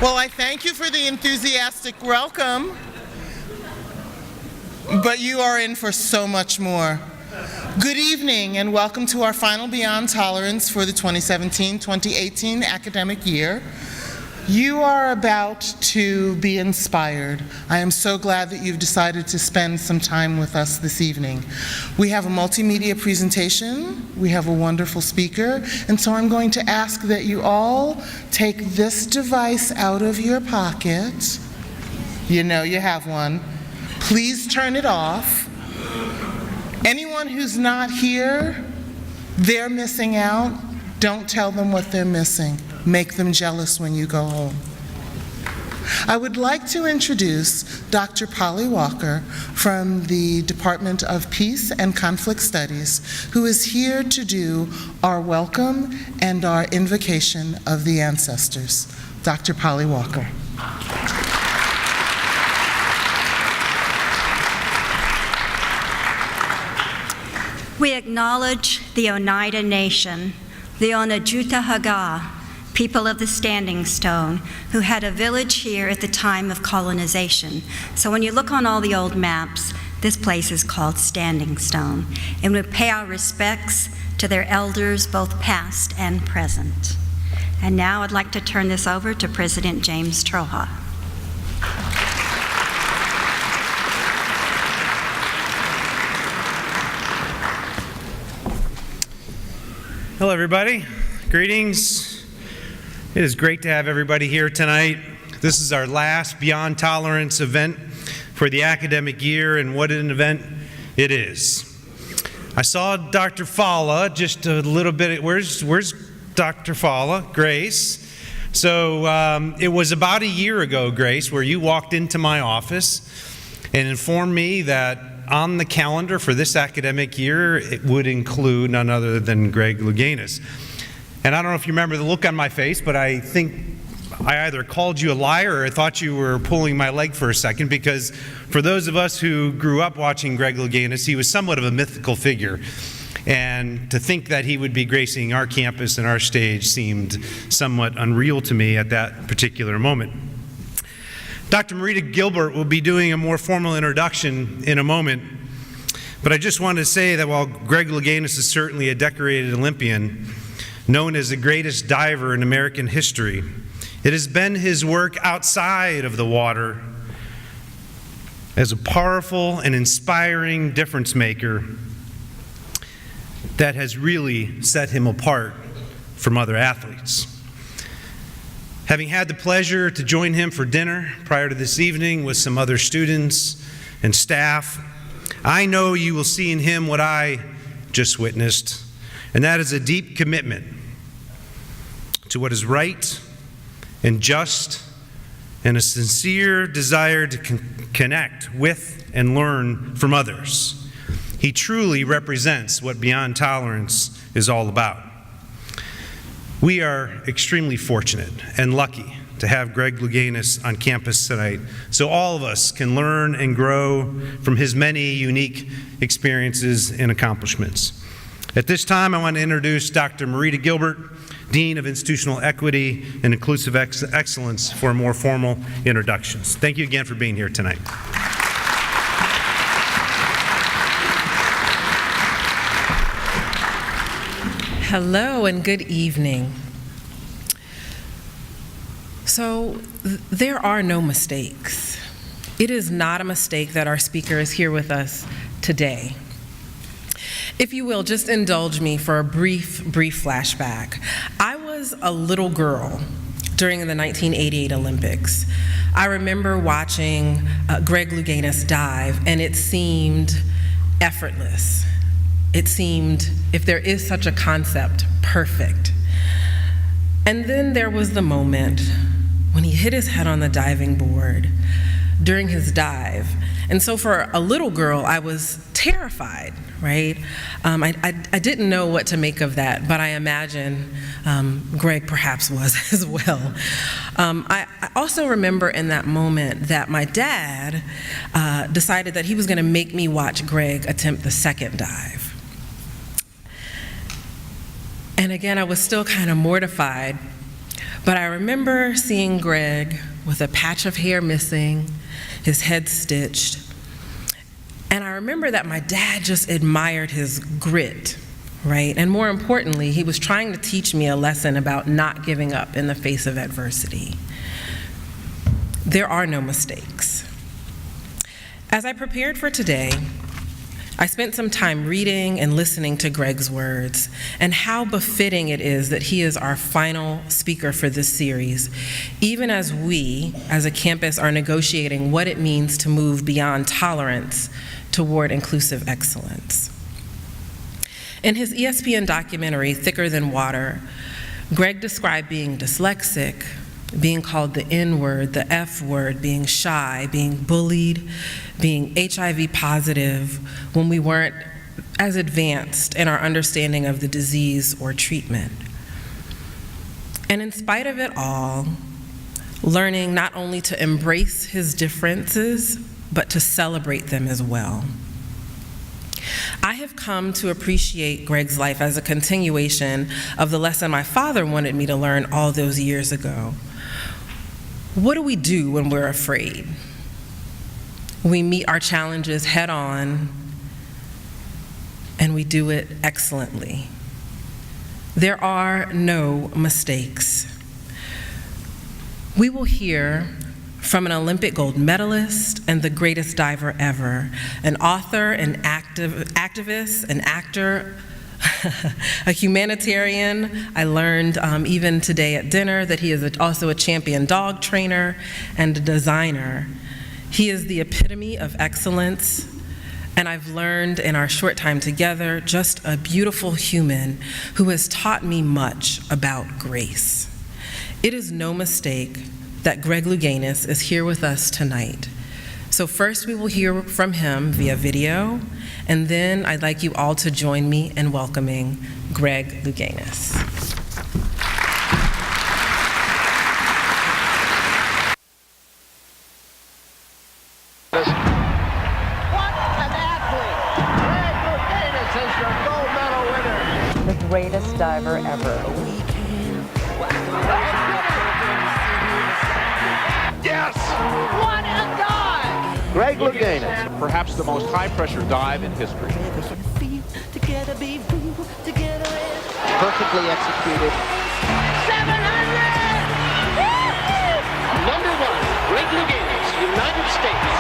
Well, I thank you for the enthusiastic welcome, but you are in for so much more. Good evening and welcome to our final Beyond Tolerance for the 2017-2018 academic year. You are about to be inspired. I am so glad that you've decided to spend some time with us this evening. We have a multimedia presentation, we have a wonderful speaker, and so I'm going to ask that you all take this device out of your pocket. You know you have one. Please turn it off. Anyone who's not here, they're missing out. Don't tell them what they're missing. Make them jealous when you go home. I would like to introduce Dr. Polly Walker from the Department of Peace and Conflict Studies, who is here to do our welcome and our invocation of the ancestors. Dr. Polly Walker. We acknowledge the Oneida Nation, the Onondaga, people of the Standing Stone, who had a village here at the time of colonization. So when you look on all the old maps, this place is called Standing Stone. And we pay our respects to their elders, both past and present. And now I'd like to turn this over to President James Troja. Hello, everybody. Greetings. It is great to have everybody here tonight. This is our last Beyond Tolerance event for the academic year, and what an event it is. I saw Dr. Fala just a little bit. Where's Dr. Fala? Grace. So it was about a year ago, Grace, where you walked into my office and informed me that on the calendar for this academic year, it would include none other than Greg Louganis. And I don't know if you remember the look on my face, but I think I either called you a liar or I thought you were pulling my leg for a second, because for those of us who grew up watching Greg Louganis, he was somewhat of a mythical figure. And to think that he would be gracing our campus and our stage seemed somewhat unreal to me at that particular moment. Dr. Marita Gilbert will be doing a more formal introduction in a moment, but I just wanted to say that while Greg Louganis is certainly a decorated Olympian, known as the greatest diver in American history, it has been his work outside of the water as a powerful and inspiring difference maker that has really set him apart from other athletes. Having had the pleasure to join him for dinner prior to this evening with some other students and staff, I know you will see in him what I just witnessed, and that is a deep commitment to what is right and just, and a sincere desire to connect with and learn from others. He truly represents what Beyond Tolerance is all about. We are extremely fortunate and lucky to have Greg Louganis on campus tonight, so all of us can learn and grow from his many unique experiences and accomplishments. At this time, I want to introduce Dr. Marita Gilbert, Dean of Institutional Equity and Inclusive Excellence, for more formal introductions. Thank you again for being here tonight. Hello and good evening. So there are no mistakes. It is not a mistake that our speaker is here with us today. If you will, just indulge me for a brief flashback. I was a little girl during the 1988 Olympics. I remember watching Greg Louganis dive, and it seemed effortless. It seemed, if there is such a concept, perfect. And then there was the moment when he hit his head on the diving board during his dive. And so for a little girl, I was terrified, right? I didn't know what to make of that, but I imagine Greg perhaps was as well. I also remember in that moment that my dad decided that he was gonna make me watch Greg attempt the second dive. And again, I was still kind of mortified, But I remember seeing Greg with a patch of hair missing, his head stitched, and I remember that my dad just admired his grit, right? And more importantly, he was trying to teach me a lesson about not giving up in the face of adversity. There are no mistakes. As I prepared for today, I spent some time reading and listening to Greg's words and how befitting it is that he is our final speaker for this series, even as we, as a campus, are negotiating what it means to move beyond tolerance toward inclusive excellence. In his ESPN documentary, Thicker Than Water, Greg described being dyslexic, being called the N-word, the F-word, being shy, being bullied, being HIV positive when we weren't as advanced in our understanding of the disease or treatment. And in spite of it all, learning not only to embrace his differences, but to celebrate them as well. I have come to appreciate Greg's life as a continuation of the lesson my father wanted me to learn all those years ago. What do we do when we're afraid? We meet our challenges head on, and we do it excellently. There are no mistakes. We will hear from an Olympic gold medalist and the greatest diver ever, an author, an activist, an actor, a humanitarian. I learned even today at dinner that he is also a champion dog trainer and a designer. He is the epitome of excellence, and I've learned in our short time together just a beautiful human who has taught me much about grace. It is no mistake that Greg Louganis is here with us tonight. So first we will hear from him via video, and then I'd like you all to join me in welcoming Greg Louganis. What an athlete! Greg Louganis is your gold medal winner. The greatest diver ever. Yes! What a dive! Greg Louganis, perhaps the most high-pressure dive in history. Perfectly executed. 700! Number one, Greg Louganis, United States.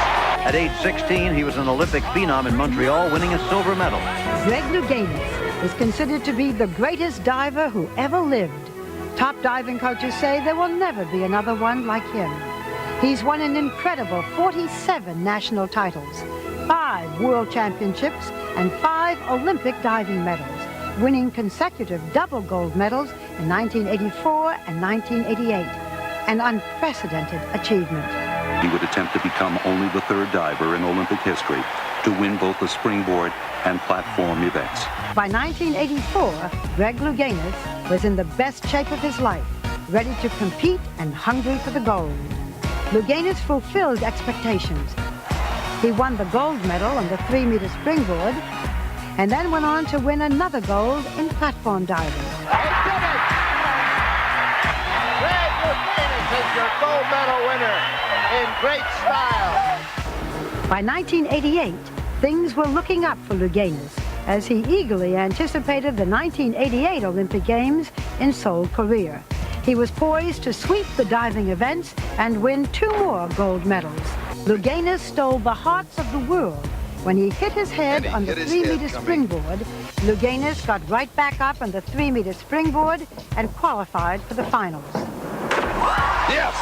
At age 16, he was an Olympic phenom in Montreal, winning a silver medal. Greg Louganis is considered to be the greatest diver who ever lived. Top diving coaches say there will never be another one like him. He's won an incredible 47 national titles, 5 world championships, and 5 Olympic diving medals, winning consecutive double gold medals in 1984 and 1988, an unprecedented achievement. He would attempt to become only the 3rd diver in Olympic history to win both the springboard and platform events. By 1984, Greg Louganis was in the best shape of his life, ready to compete and hungry for the gold. Louganis fulfilled expectations. He won the gold medal on the 3-meter springboard and then went on to win another gold in platform diving. He did it! Greg Louganis is your gold medal winner in great style. By 1988, things were looking up for Louganis as he eagerly anticipated the 1988 Olympic Games in Seoul, Korea. He was poised to sweep the diving events and win 2 more gold medals. Louganis stole the hearts of the world when he hit his head on the 3-meter springboard. Louganis got right back up on the 3-meter springboard and qualified for the finals. Yes!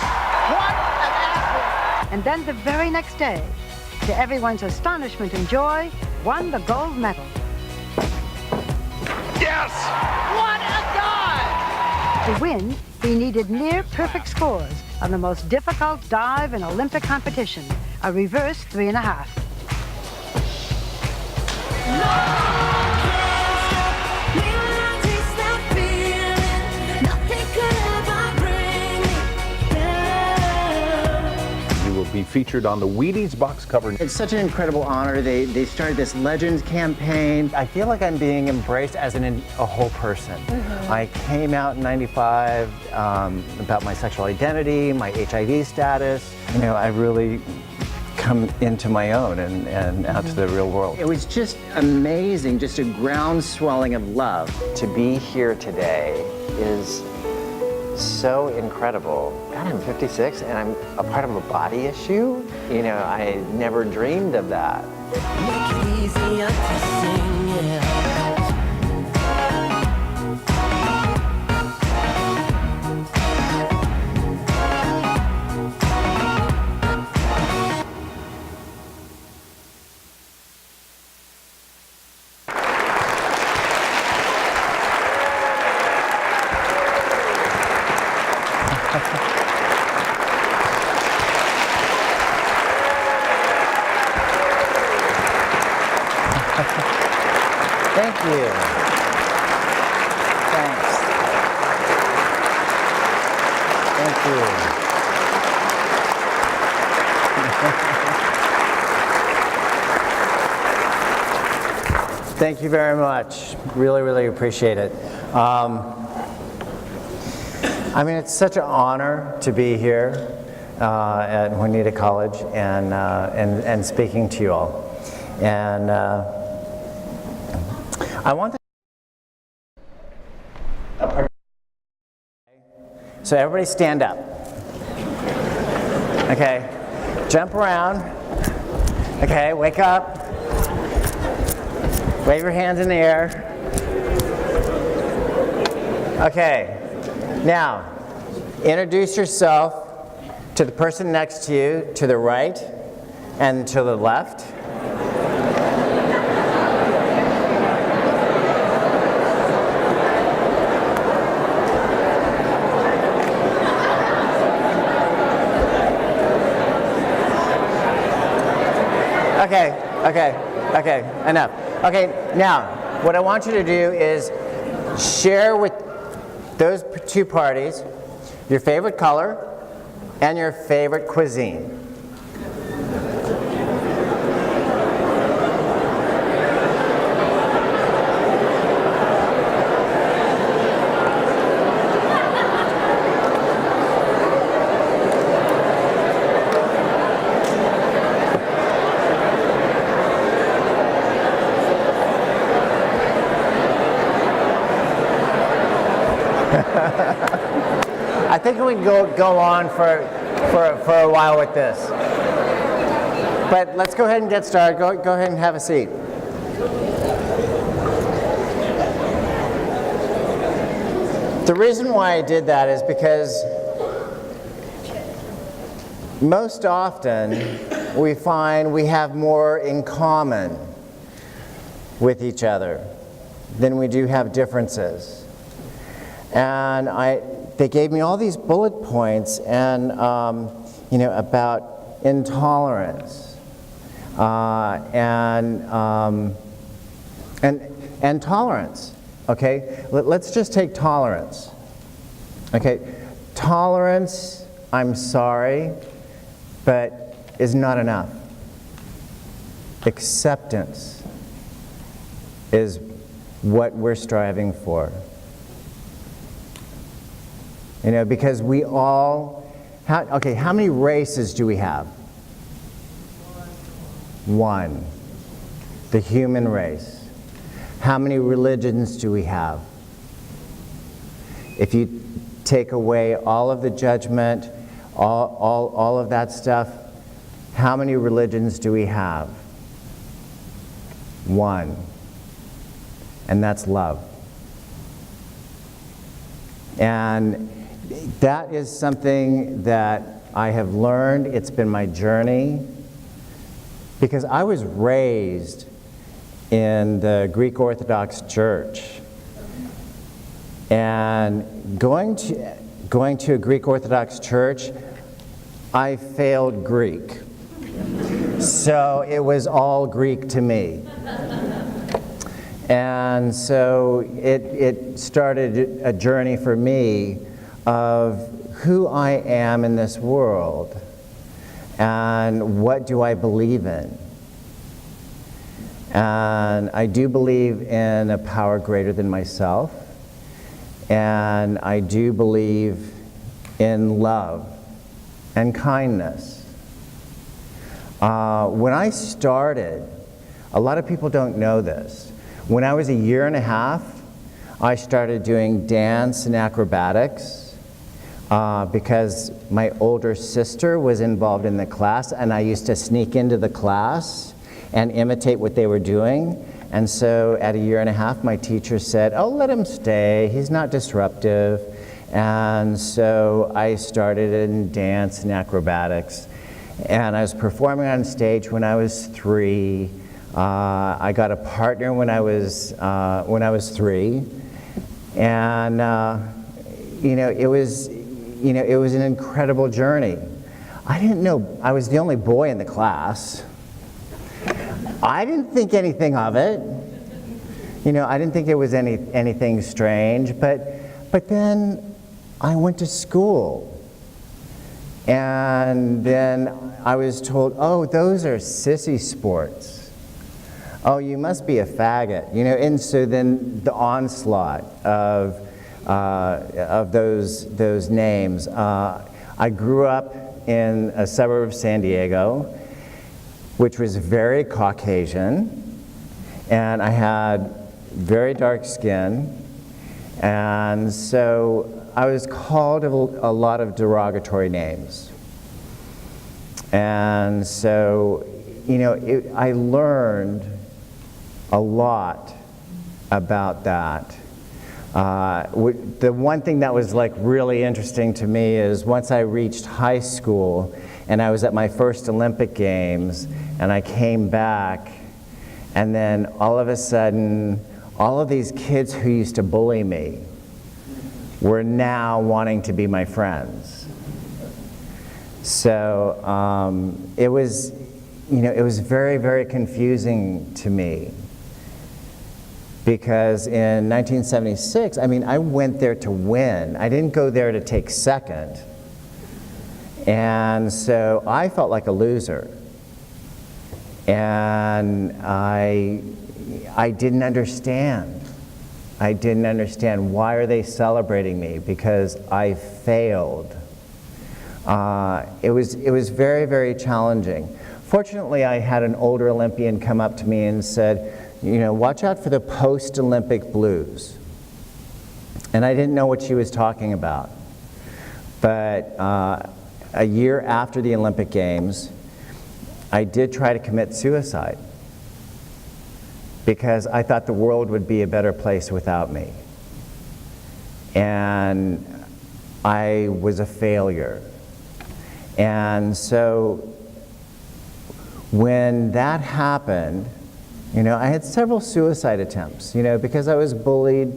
What an athlete! And then the very next day, to everyone's astonishment and joy, won the gold medal. Yes! What a dive! To win, he needed near-perfect scores on the most difficult dive in Olympic competition, a reverse 3.5. You will be featured on the Wheaties box cover. It's such an incredible honor. They started this Legends campaign. I feel like I'm being embraced as a whole person. I came out in '95 about my sexual identity, my HIV status. You know, I really come into my own and out to the real world. It was just amazing, just a groundswelling of love. To be here today is so incredible. God, I'm 56 and I'm a part of a body issue. You know, I never dreamed of that. Make it easier to sing, yeah. Thank you. Thanks. Thank you. Thank you very much. Really, really appreciate it. I mean, it's such an honor to be here at Juniata College and speaking to you all. And I want to. So everybody stand up. Okay, jump around. Okay, wake up. Wave your hands in the air. Okay, now introduce yourself to the person next to you, to the right and to the left. Okay, enough. Okay, now, what I want you to do is share with those two parties your favorite color and your favorite cuisine. I think we can go on for a while with this. But let's go ahead and get started. Go ahead and have a seat. The reason why I did that is because most often we find we have more in common with each other than we do have differences. And they gave me all these bullet points and you know, about intolerance and tolerance. Okay, let's just take tolerance. Okay, tolerance, I'm sorry, but is not enough. Acceptance is what we're striving for. You know, because we all, how many races do we have? One. The human race. How many religions do we have? If you take away all of the judgment, all of that stuff, how many religions do we have? One. And that's love. And that is something that I have learned. It's been my journey because I was raised in the Greek Orthodox Church, and going to a Greek Orthodox church, I failed Greek, so it was all Greek to me. And so it started a journey for me of who I am in this world. And what do I believe in? And I do believe in a power greater than myself. And I do believe in love and kindness. When I started, a lot of people don't know this. When I was a year and a half, I started doing dance and acrobatics because my older sister was involved in the class, and I used to sneak into the class and imitate what they were doing. And so at a year and a half, my teacher said, "Oh, let him stay. He's not disruptive." And so I started in dance and acrobatics. And I was performing on stage when I was 3. I got a partner when I was 3. And it was an incredible journey. I didn't know I was the only boy in the class. I didn't think anything of it. I didn't think it was anything strange. But then I went to school. And then I was told, "Oh, those are sissy sports. Oh, you must be a faggot." And so then the onslaught of those names. I grew up in a suburb of San Diego, which was very Caucasian, and I had very dark skin, and so I was called a lot of derogatory names. And so, I learned a lot about that. The one thing that was really interesting to me is once I reached high school and I was at my first Olympic Games and I came back, and then all of a sudden all of these kids who used to bully me were now wanting to be my friends. So it was very, very confusing to me. Because in 1976, I went there to win. I didn't go there to take second. And so I felt like a loser. And I didn't understand. I didn't understand, why are they celebrating me? Because I failed. It was very, very challenging. Fortunately, I had an older Olympian come up to me and said, "Watch out for the post-Olympic blues." And I didn't know what she was talking about. But a year after the Olympic Games, I did try to commit suicide because I thought the world would be a better place without me. And I was a failure. And so when that happened, I had several suicide attempts, because I was bullied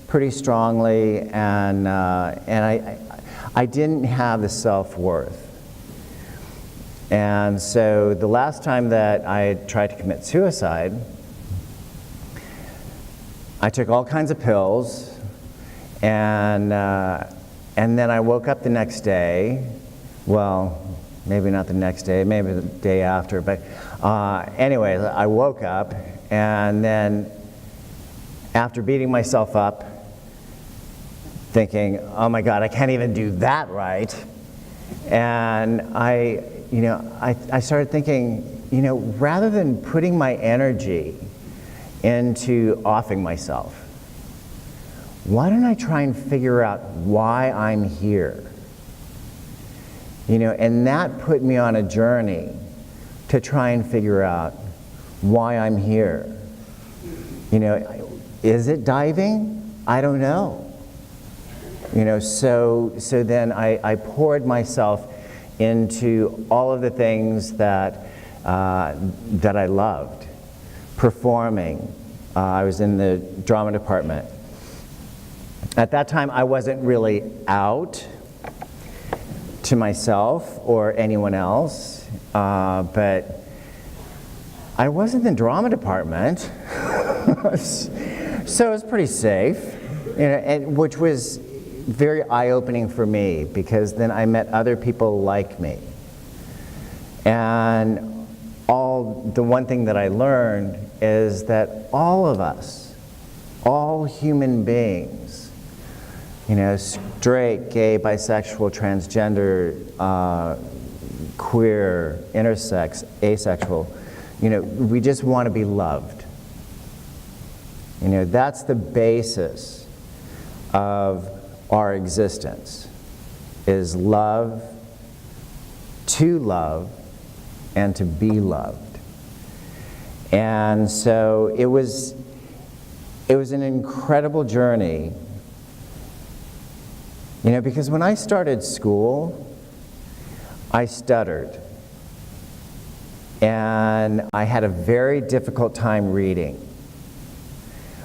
pretty strongly, and I didn't have the self-worth. And so the last time that I tried to commit suicide, I took all kinds of pills, and then I woke up the next day. Well, maybe not the next day, maybe the day after, but anyway, I woke up, and then after beating myself up, thinking, "Oh my God, I can't even do that right," and I started thinking, rather than putting my energy into offing myself, why don't I try and figure out why I'm here? And that put me on a journey to try and figure out why I'm here. Is it diving? I don't know. So then I poured myself into all of the things that I loved. Performing. I was in the drama department. At that time, I wasn't really out to myself or anyone else, but I was in the drama department, so it was pretty safe, and which was very eye-opening for me, because then I met other people like me. And the one thing that I learned is that all of us, all human beings, straight, gay, bisexual, transgender, queer, intersex, asexual, we just want to be loved. That's the basis of our existence, is love, to love, and to be loved. And so it was an incredible journey, because when I started school, I stuttered. And I had a very difficult time reading.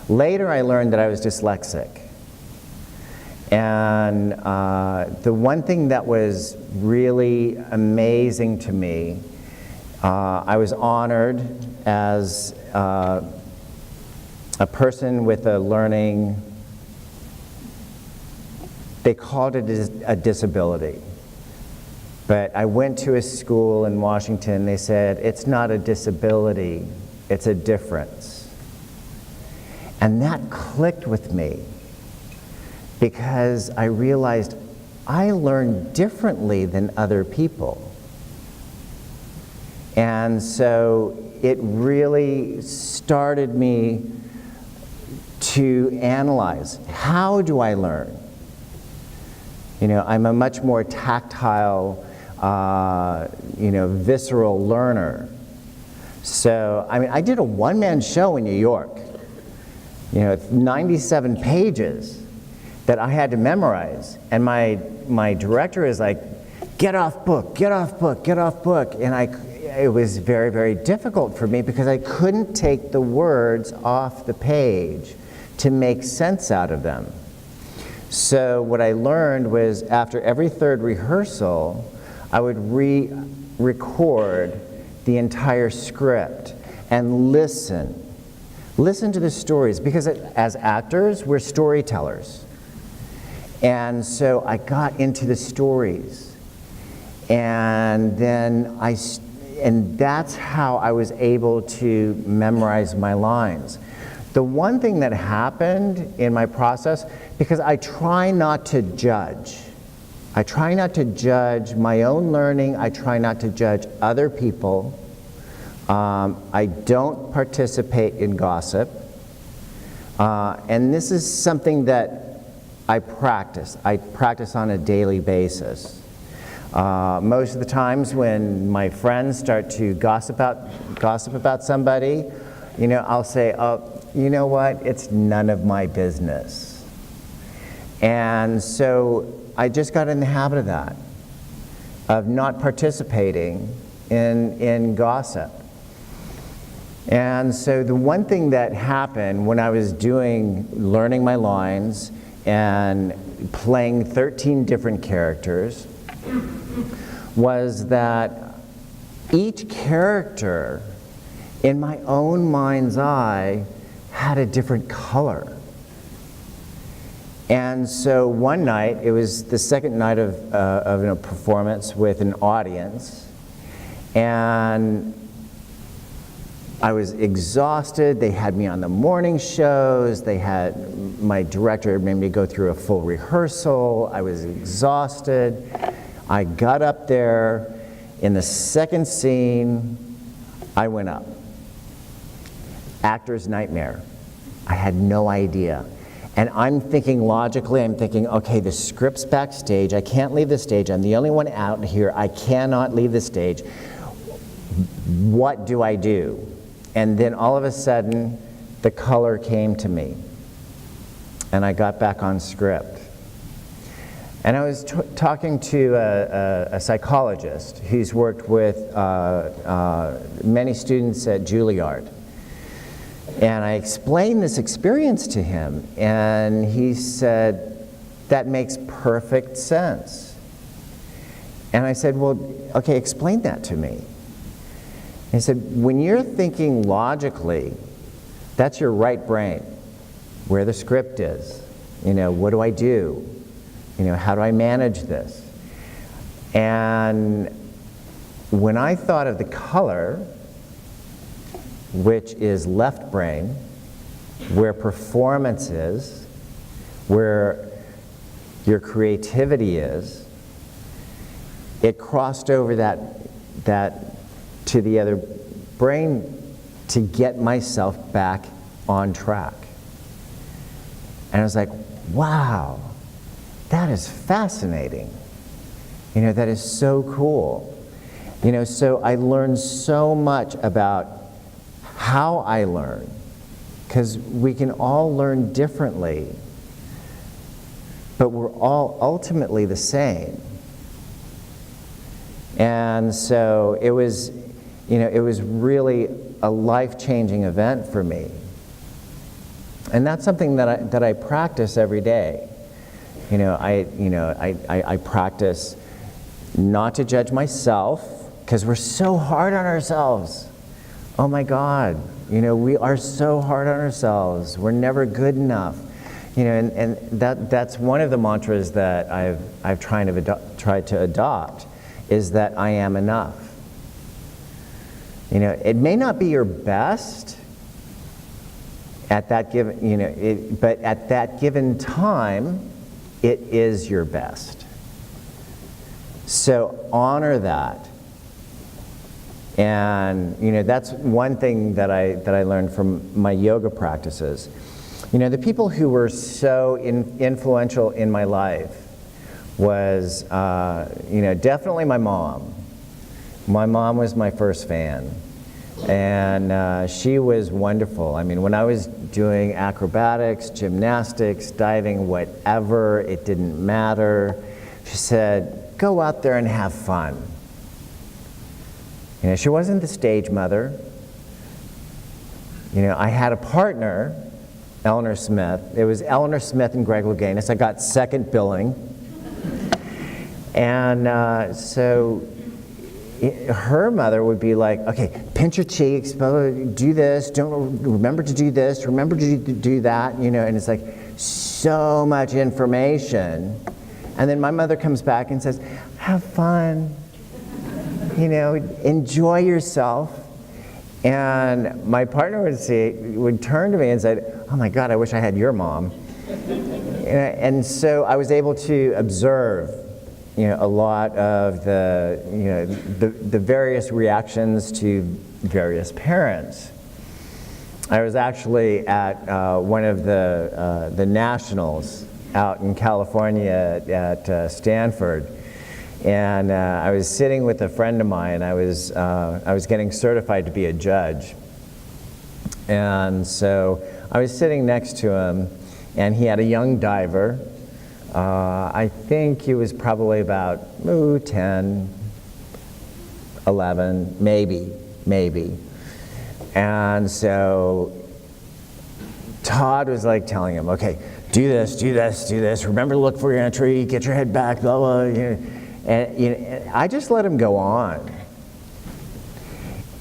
Later, I learned that I was dyslexic. And the one thing that was really amazing to me, I was honored as a person with a learning, they called it a disability. But I went to a school in Washington, they said, it's not a disability, it's a difference. And that clicked with me, because I realized I learn differently than other people. And so it really started me to analyze, how do I learn? I'm a much more tactile, visceral learner. So, I did a one-man show in New York, 97 pages that I had to memorize. And my director is like, get off book, get off book, get off book. And it was very, very difficult for me, because I couldn't take the words off the page to make sense out of them. So what I learned was, after every third rehearsal, I would re-record the entire script and listen to the stories, because as actors, we're storytellers. And so I got into the stories, and then and that's how I was able to memorize my lines. The one thing that happened in my process, because I try not to judge. I try not to judge my own learning. I try not to judge other people. I don't participate in gossip. And this is something that I practice. I practice on a daily basis. Most of the times when my friends start to gossip about somebody, I'll say, oh, you know what? It's none of my business. And so I just got in the habit of that, of not participating in gossip. And so the one thing that happened when I was learning my lines and playing 13 different characters, was that each character in my own mind's eye had a different color. And so one night, it was the second night of a performance with an audience, and I was exhausted. They had me on the morning shows. My director made me go through a full rehearsal. I was exhausted. I got up there. In the second scene, I went up. Actor's nightmare. I had no idea. And I'm thinking logically, okay, the script's backstage. I can't leave the stage. I'm the only one out here. I cannot leave the stage. What do I do? And then all of a sudden, the color came to me. And I got back on script. And I was talking to a psychologist who's worked with many students at Juilliard. And I explained this experience to him, and he said, that makes perfect sense. And I said, well, okay, explain that to me. And he said, when you're thinking logically, that's your right brain, where the script is. What do I do? How do I manage this? And when I thought of the color, which is left brain, where performance is, where your creativity is, it crossed over that to the other brain to get myself back on track. And I was like, wow, that is fascinating. That is so cool. So I learned so much about how I learn, because we can all learn differently, but we're all ultimately the same. And so it was really a life-changing event for me. And that's something that I practice every day. I practice not to judge myself, because we're so hard on ourselves. Oh my God, we are so hard on ourselves. We're never good enough. And that's one of the mantras that I've tried to adopt, is that I am enough. It may not be your best at that given, but at that given time, it is your best. So honor that. And that's one thing that I learned from my yoga practices. The people who were so influential in my life was definitely my mom. My mom was my first fan, and she was wonderful. I mean, when I was doing acrobatics, gymnastics, diving, whatever, it didn't matter. She said, go out there and have fun. She wasn't the stage mother. I had a partner, Eleanor Smith. It was Eleanor Smith and Greg Louganis. I got second billing. And so her mother would be like, okay, pinch your cheeks, do this, don't remember to do this, remember to do that, and it's like so much information. And then my mother comes back and says, have fun, enjoy yourself. And my partner would turn to me and say, oh my God, I wish I had your mom. And so I was able to observe a lot of the various reactions to various parents. I was actually at one of the nationals out in California at Stanford, and I was sitting with a friend of mine. I was getting certified to be a judge, and so I was sitting next to him, and he had a young diver. I think he was probably about 10, 11, maybe. And so Todd was like telling him, okay, do this, remember to look for your entry, get your head back, blah, blah, and I just let him go on.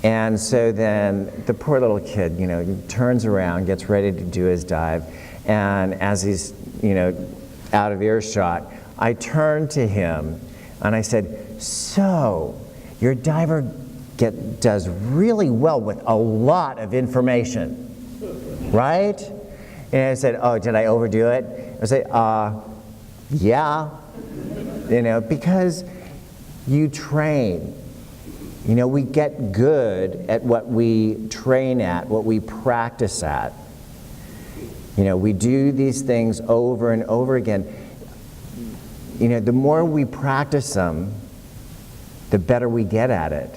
And so then the poor little kid, he turns around, gets ready to do his dive, and as he's, out of earshot, I turned to him and I said, so your diver does really well with a lot of information, right? And I said, oh, did I overdo it? I said, yeah, because you train. We get good at what we train at, what we practice at. We do these things over and over again. The more we practice them, the better we get at it.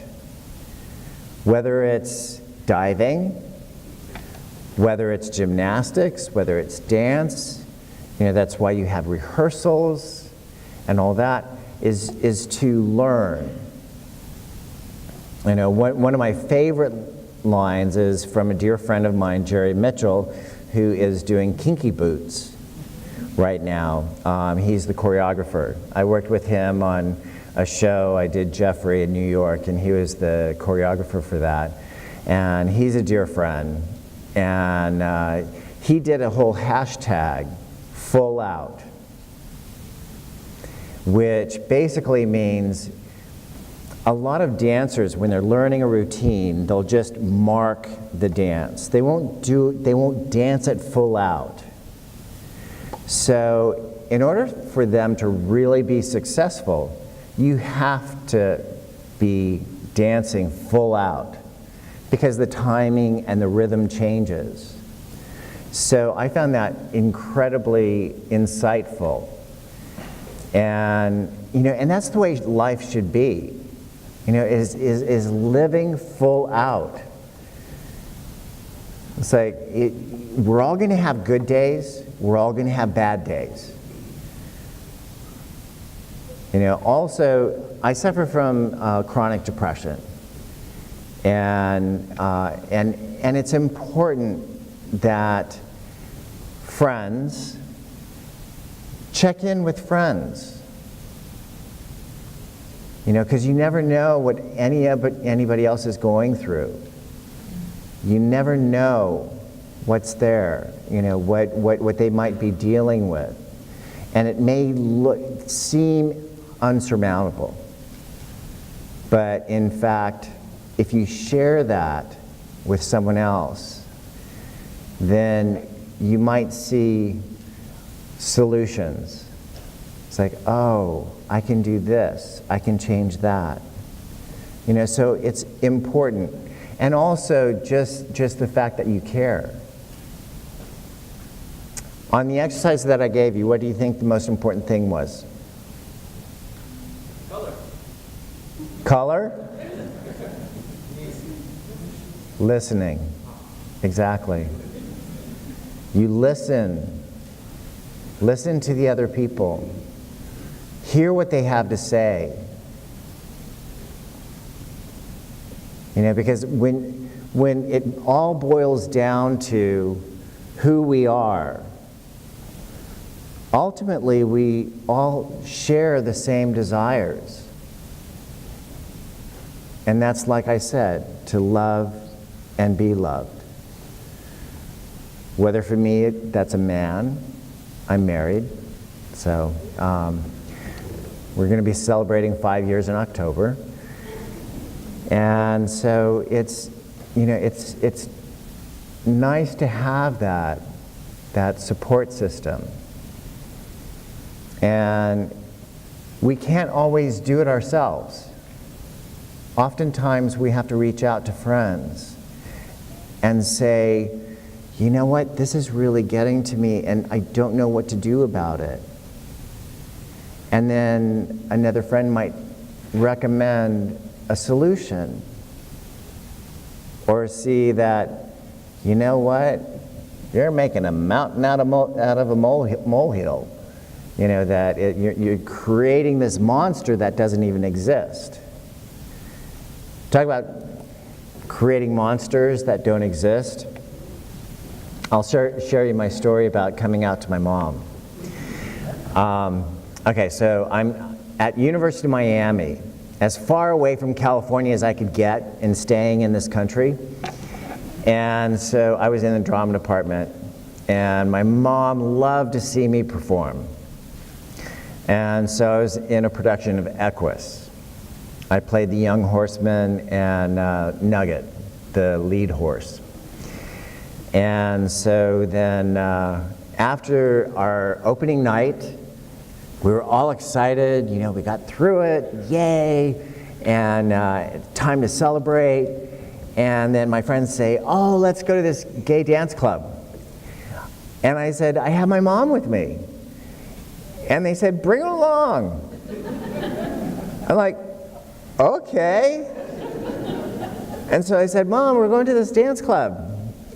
Whether it's diving, whether it's gymnastics, whether it's dance, that's why you have rehearsals and all that, is to learn. One of my favorite lines is from a dear friend of mine, Jerry Mitchell, who is doing Kinky Boots right now. He's the choreographer. I worked with him on a show. I did Jeffrey in New York, and he was the choreographer for that. And he's a dear friend. And he did a whole hashtag, full out, which basically means a lot of dancers, when they're learning a routine, they'll just mark the dance. They won't dance it full out. So in order for them to really be successful, you have to be dancing full out because the timing and the rhythm changes. So I found that incredibly insightful. And, and that's the way life should be, is living full out. It's like, we're all going to have good days, we're all going to have bad days. Also, I suffer from chronic depression. And it's important that friends check in with friends, because you never know what anybody else is going through. You never know what's there, what they might be dealing with, and it may seem unsurmountable, but in fact, if you share that with someone else, then you might see solutions. It's like, oh, I can do this, I can change that. So it's important. And also just the fact that you care. On the exercise that I gave you, what do you think the most important thing was? Color. Color? Listening. Exactly. You listen. Listen to the other people. Hear what they have to say. Because when it all boils down to who we are, ultimately we all share the same desires. And that's, like I said, to love and be loved. Whether for me, that's a man. I'm married, so we're going to be celebrating 5 years in October. And so it's nice to have that support system. And we can't always do it ourselves. Oftentimes we have to reach out to friends and say, you know what, this is really getting to me and I don't know what to do about it. And then another friend might recommend a solution, or see that, you know what, you're making a mountain out of a molehill. That you're creating this monster that doesn't even exist. Talk about creating monsters that don't exist. I'll share you my story about coming out to my mom. Okay, so I'm at University of Miami, as far away from California as I could get in staying in this country. And so I was in the drama department, and my mom loved to see me perform. And so I was in a production of Equus. I played the young horseman and Nugget, the lead horse. And so then after our opening night, we were all excited, we got through it, yay, and time to celebrate. And then my friends say, oh, let's go to this gay dance club. And I said, I have my mom with me. And they said, bring her along. I'm like, okay. And so I said, Mom, we're going to this dance club.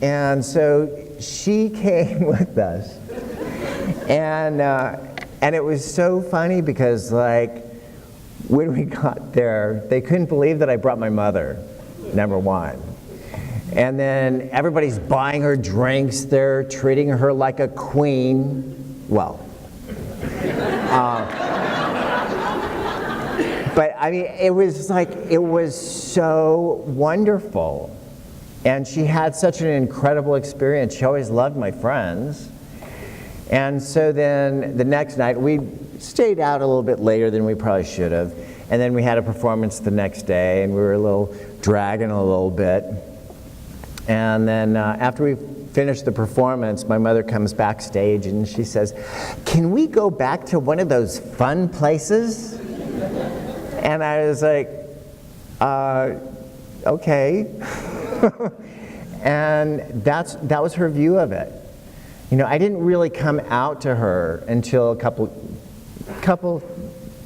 And so she came with us. And it was so funny because, when we got there, they couldn't believe that I brought my mother, number one. And then everybody's buying her drinks. They're treating her like a queen. Well, but I mean, it was so wonderful. And she had such an incredible experience. She always loved my friends. And so then the next night, we'd stayed out a little bit later than we probably should have. And then we had a performance the next day, and we were a little dragging a little bit. And then after we finished the performance, my mother comes backstage and she says, "Can we go back to one of those fun places?" And I was like, okay. And that was her view of it. You know, I didn't really come out to her until a couple,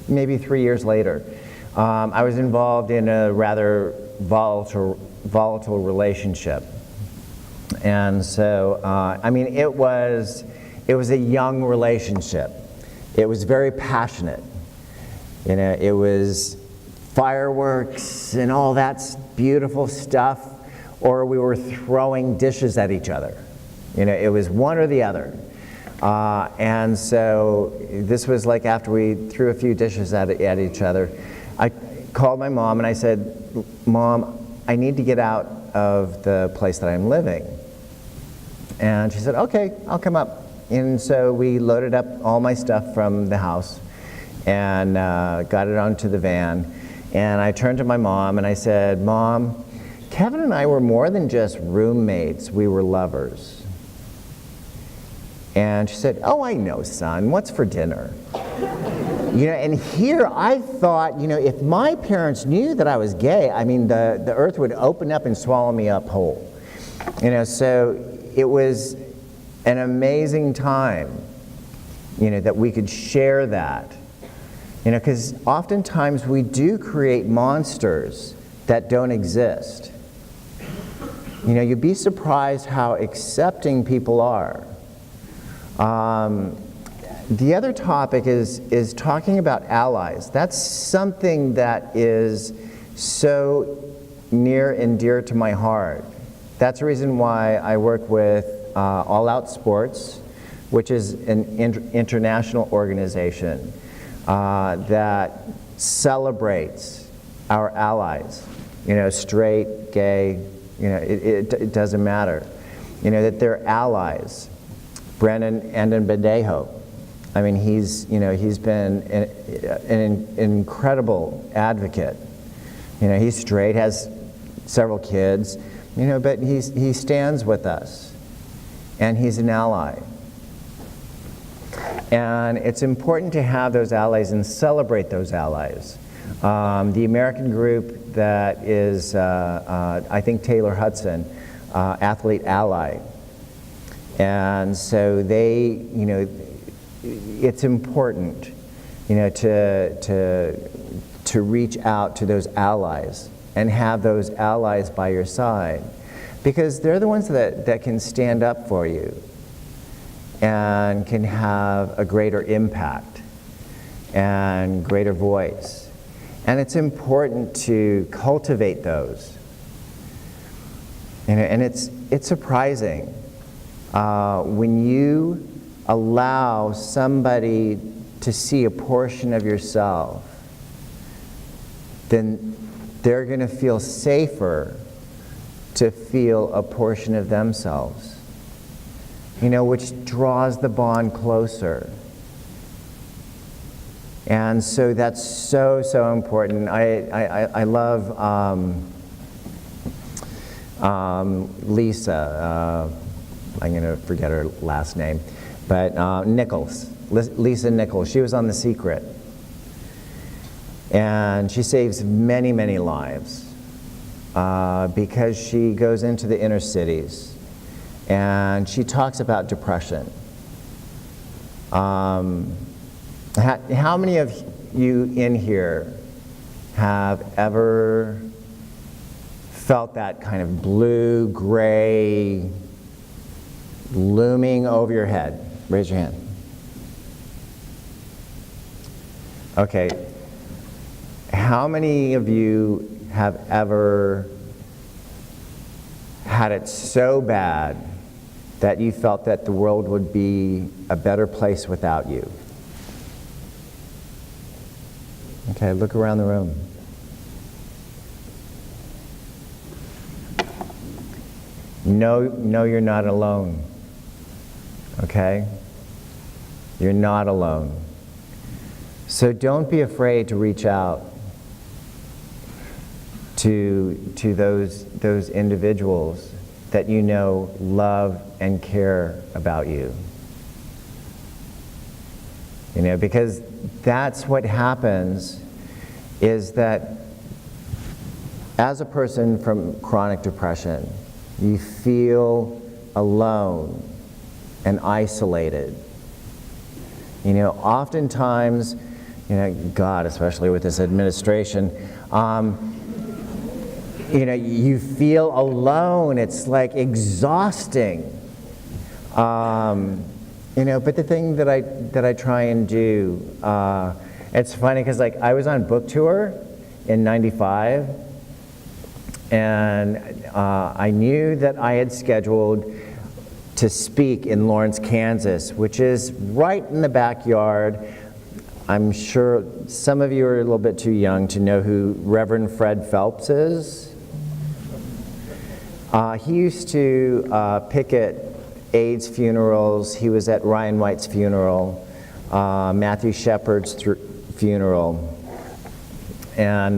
maybe 3 years later. I was involved in a rather volatile relationship. And so, I mean, it was a young relationship. It was very passionate. You know, it was fireworks and all that beautiful stuff, or we were throwing dishes at each other. You know, it was one or the other. And so this was like after we threw a few dishes at each other, I called my mom and I said, "Mom, I need to get out of the place that I'm living." And she said, "Okay, I'll come up." And so we loaded up all my stuff from the house and got it onto the van. And I turned to my mom and I said, "Mom, Kevin and I were more than just roommates, we were lovers." And she said, "Oh, I know, son, what's for dinner?" You know, and here I thought, you know, if my parents knew that I was gay, I mean, the earth would open up and swallow me up whole. You know, so it was an amazing time, you know, that we could share that. You know, because oftentimes we do create monsters that don't exist. You know, you'd be surprised how accepting people are. The other topic is talking about allies. That's something that is so near and dear to my heart. That's the reason why I work with All Out Sports, which is an international organization that celebrates our allies. You know, straight, gay, you know, it doesn't matter. You know, that they're allies. Brennan Badejo, I mean, he's been an incredible advocate. You know, he's straight, has several kids, you know, but he stands with us, and he's an ally. And it's important to have those allies and celebrate those allies. The American group that is, I think Taylor Hudson, Athlete Ally. And so they, you know, it's important, you know, to reach out to those allies and have those allies by your side, because they're the ones that can stand up for you and can have a greater impact and greater voice. And it's important to cultivate those. You know, and it's surprising when you allow somebody to see a portion of yourself, then they're going to feel safer to feel a portion of themselves. You know, which draws the bond closer. And so that's so important. I love Lisa, I'm going to forget her last name, but Nichols, Lisa Nichols. She was on The Secret. And she saves many, many lives because she goes into the inner cities and she talks about depression. How many of you in here have ever felt that kind of blue, gray, looming over your head? Raise your hand. Okay. How many of you have ever had it so bad that you felt that the world would be a better place without you? Okay, look around the room. No, you're not alone. Okay? You're not alone. So don't be afraid to reach out to those individuals that you know love and care about you. You know, because that's what happens, is that as a person from chronic depression, you feel alone and isolated. You know, oftentimes, you know, God, especially with this administration, you know, you feel alone. It's like exhausting. You know, but the thing that I try and do, it's funny because like I was on book tour in '95, and I knew that I had scheduled to speak in Lawrence, Kansas, which is right in the backyard. I'm sure some of you are a little bit too young to know who Reverend Fred Phelps is. He used to picket AIDS funerals. He was at Ryan White's funeral, Matthew Shepard's funeral, and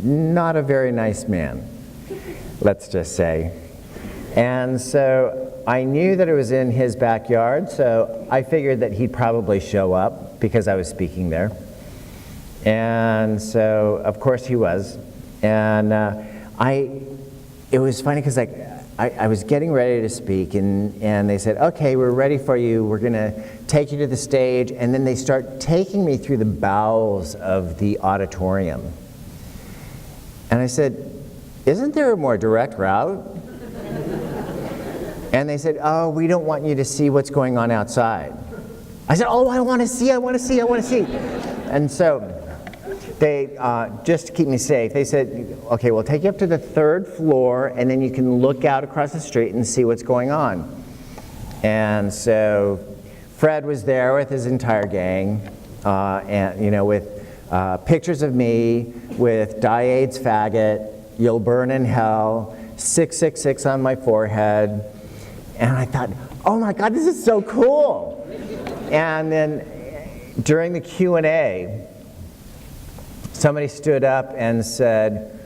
not a very nice man, let's just say. And so I knew that it was in his backyard, so I figured that he'd probably show up because I was speaking there. And so, of course, he was. And it was funny because like I was getting ready to speak, and they said, okay, we're ready for you. We're going to take you to the stage. And then they start taking me through the bowels of the auditorium. And I said, isn't there a more direct route? And they said, oh, we don't want you to see what's going on outside. I said, oh, I want to see. And so they, just to keep me safe, they said, okay, we'll take you up to the 3rd floor, and then you can look out across the street and see what's going on. And so Fred was there with his entire gang, and you know, with pictures of me, with Die AIDS faggot, you'll burn in hell, 666 on my forehead. And I thought, oh my God, this is so cool. And then during the Q&A, somebody stood up and said,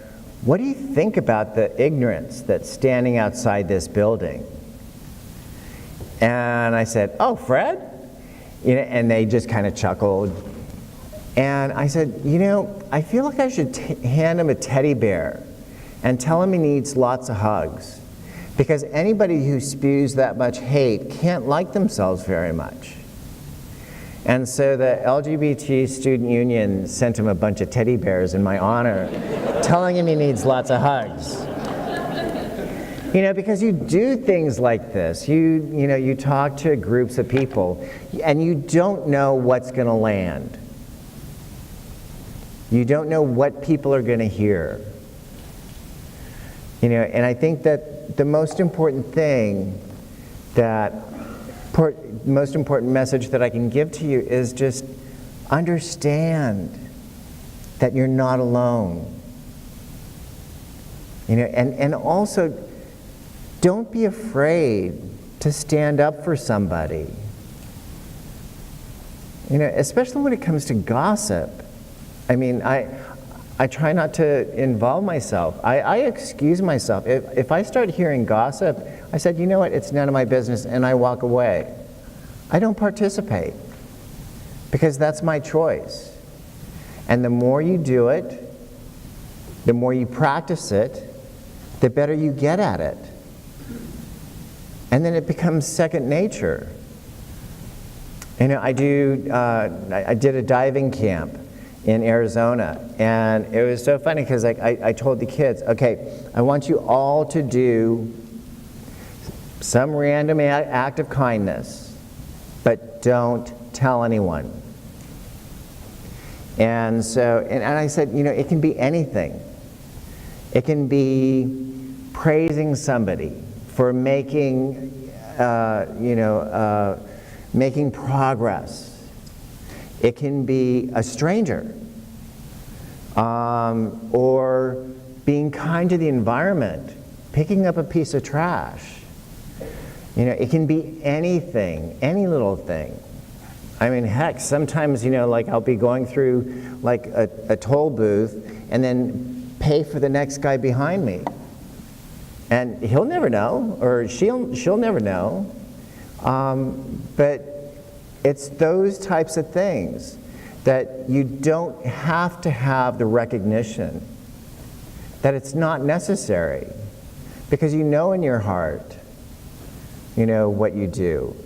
what do you think about the ignorance that's standing outside this building? And I said, oh, Fred? You know, and they just kind of chuckled. And I said, you know, I feel like I should hand him a teddy bear and tell him he needs lots of hugs. Because anybody who spews that much hate can't like themselves very much. And so the LGBT Student Union sent him a bunch of teddy bears in my honor, telling him he needs lots of hugs. You know, because you do things like this. You know, you talk to groups of people, and you don't know what's going to land. You don't know what people are going to hear. You know, and I think that the most important thing, most important message that I can give to you is just understand that you're not alone. You know, and also don't be afraid to stand up for somebody. You know, especially when it comes to gossip. I mean, I try not to involve myself. I excuse myself. If I start hearing gossip, I said, you know what, it's none of my business, and I walk away. I don't participate because that's my choice. And the more you do it, the more you practice it, the better you get at it. And then it becomes second nature. You know, I did a diving camp in Arizona, and it was so funny because I told the kids, okay, I want you all to do some random act of kindness, but don't tell anyone. And so, and I said, you know, it can be anything. It can be praising somebody for making, making progress. It can be a stranger, or being kind to the environment, picking up a piece of trash. You know, it can be anything, any little thing. I mean, heck, sometimes, like I'll be going through like a toll booth and then pay for the next guy behind me. And he'll never know, or she'll never know. But it's those types of things that you don't have to have the recognition, that it's not necessary, because you know in your heart, what you do.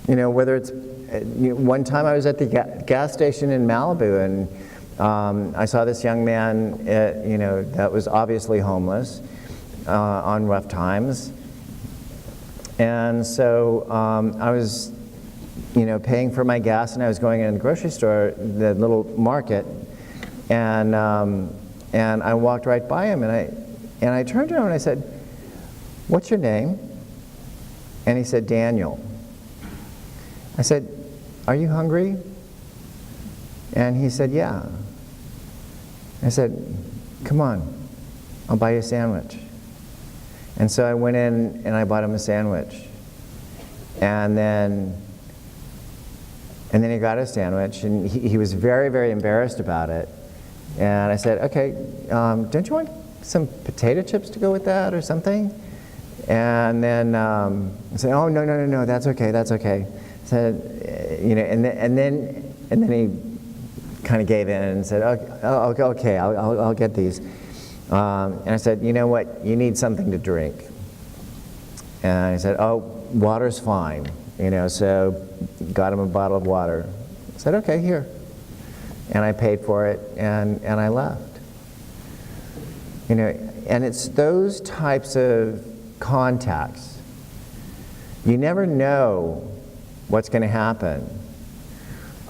Whether it's, one time I was at the gas station in Malibu, and I saw this young man, that was obviously homeless, on rough times. And so I was, paying for my gas, and I was going in the grocery store, the little market, and I walked right by him, and I turned to him and I said, "What's your name?" And he said, "Daniel." I said, "Are you hungry?" And he said, "Yeah." I said, "Come on, I'll buy you a sandwich." And so I went in and I bought him a sandwich. And then he got a sandwich, and he was very, very embarrassed about it. And I said, "Okay, don't you want some potato chips to go with that or something?" And then I said, "Oh, no, that's okay, that's okay." I said, and then he kind of gave in and said, "Okay, I'll get these." And I said, "You know what? You need something to drink." And he said, "Oh, water's fine." So got him a bottle of water. I said, "Okay, here." And I paid for it, and I left. And it's those types of contacts. You never know what's going to happen.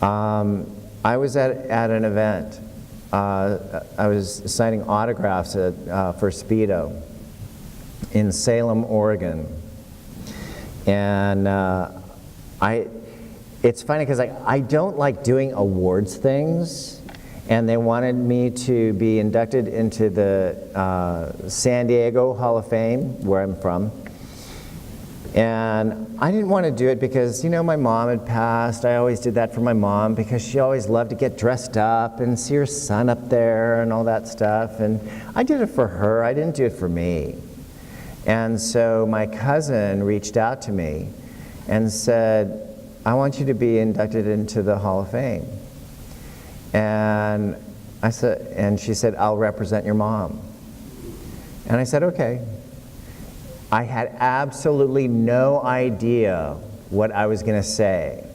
I was at an event. I was signing autographs for Speedo in Salem, Oregon. And it's funny because I don't like doing awards things, and they wanted me to be inducted into the San Diego Hall of Fame, where I'm from. And I didn't want to do it because, my mom had passed. I always did that for my mom because she always loved to get dressed up and see her son up there and all that stuff. And I did it for her. I didn't do it for me. And so my cousin reached out to me and said, "I want you to be inducted into the Hall of Fame." And she said, "I'll represent your mom." And I said, "Okay." I had absolutely no idea what I was going to say,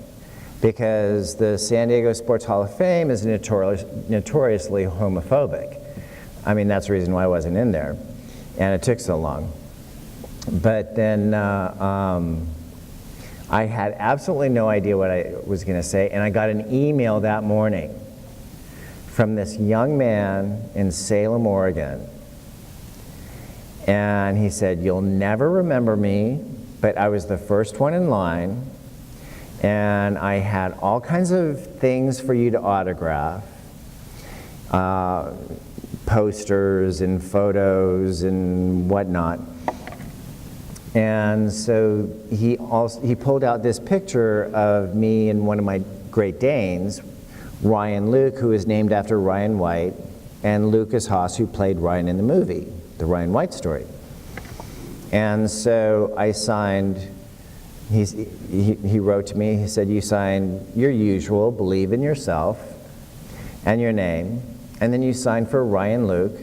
because the San Diego Sports Hall of Fame is notoriously homophobic. I mean, that's the reason why I wasn't in there, and it took so long. But then I had absolutely no idea what I was going to say, and I got an email that morning from this young man in Salem, Oregon. And he said, "You'll never remember me, but I was the first one in line, and I had all kinds of things for you to autograph, posters and photos and whatnot." And so he pulled out this picture of me and one of my Great Danes, Ryan Luke, who is named after Ryan White, and Lucas Haas, who played Ryan in the movie, the Ryan White story. And so I signed, he wrote to me, he said, "You signed your usual, believe in yourself, and your name, and then you signed for Ryan Luke,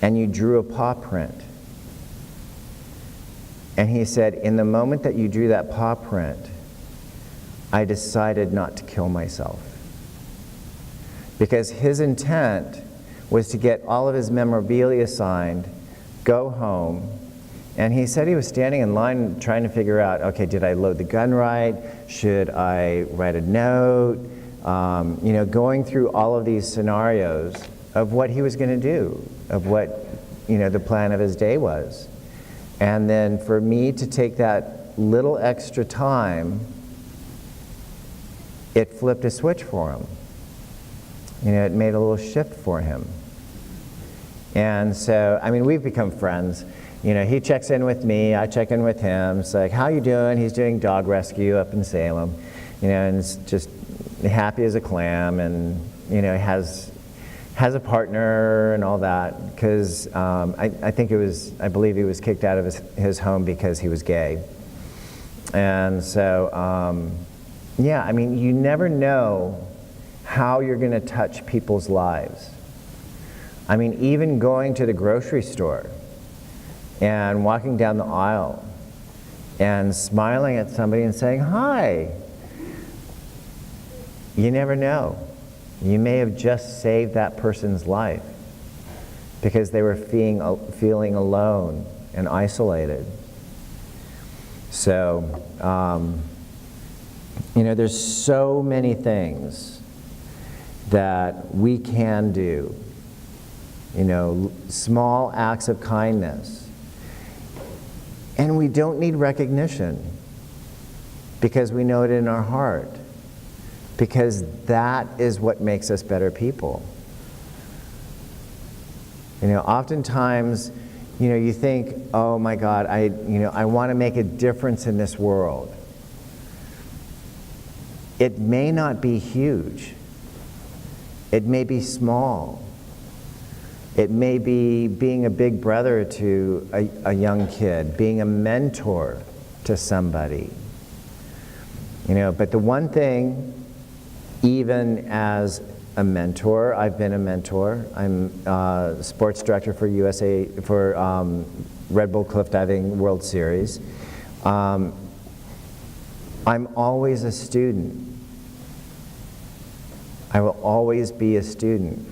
and you drew a paw print." And he said, "In the moment that you drew that paw print, I decided not to kill myself." Because his intent was to get all of his memorabilia signed, go home, and he said he was standing in line trying to figure out, okay, did I load the gun right? Should I write a note? Going through all of these scenarios of what he was going to do, of what, the plan of his day was. And then for me to take that little extra time, it flipped a switch for him. It made a little shift for him. And so, we've become friends. he checks in with me, I check in with him. It's like, how you doing? He's doing dog rescue up in Salem, and it's just happy as a clam, and has a partner and all that, because I believe he was kicked out of his home because he was gay. And so, yeah, you never know how you're going to touch people's lives. Even going to the grocery store and walking down the aisle and smiling at somebody and saying, hi. You never know. You may have just saved that person's life because they were feeling alone and isolated. So, there's so many things that we can do. Small acts of kindness. And we don't need recognition because we know it in our heart. Because that is what makes us better people. Oftentimes, you think, oh my God, I want to make a difference in this world. It may not be huge. It may be small. It may be being a big brother to a young kid, being a mentor to somebody. But the one thing, even as a mentor, I've been a mentor. I'm sports director for Red Bull Cliff Diving World Series. I'm always a student. I will always be a student,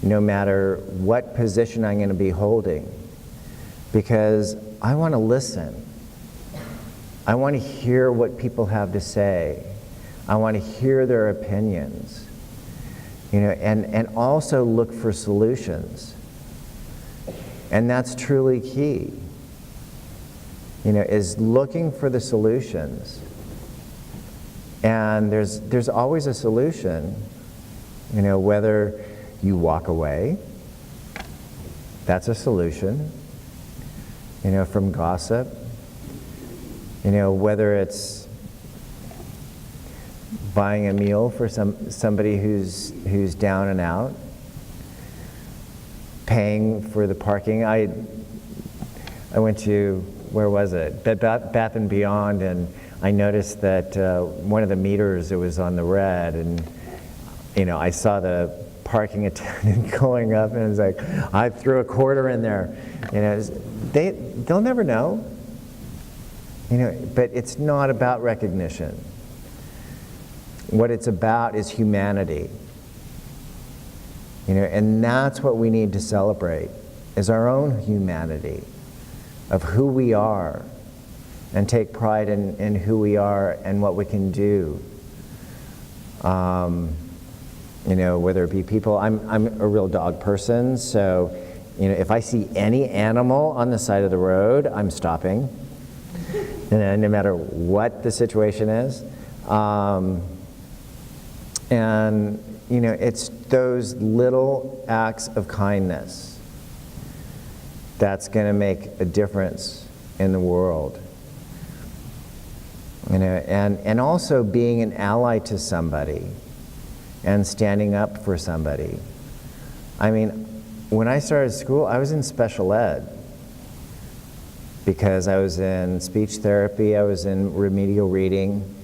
no matter what position I'm going to be holding, because I want to listen. I want to hear what people have to say. I want to hear their opinions, and also look for solutions. And that's truly key, is looking for the solutions. And there's always a solution, whether you walk away, that's a solution, from gossip, whether it's buying a meal for somebody who's down and out, paying for the parking. I went to, where was it? Bath and Beyond, and I noticed that one of the meters, it was on the red, and I saw the parking attendant going up, and it was like, I threw a quarter in there. They'll never know. But it's not about recognition. What it's about is humanity. And that's what we need to celebrate, is our own humanity, of who we are, and take pride in who we are and what we can do. Whether it be people, I'm a real dog person, so if I see any animal on the side of the road, I'm stopping, no matter what the situation is. And it's those little acts of kindness that's going to make a difference in the world. And also being an ally to somebody and standing up for somebody. When I started school, I was in special ed because I was in speech therapy, I was in remedial reading.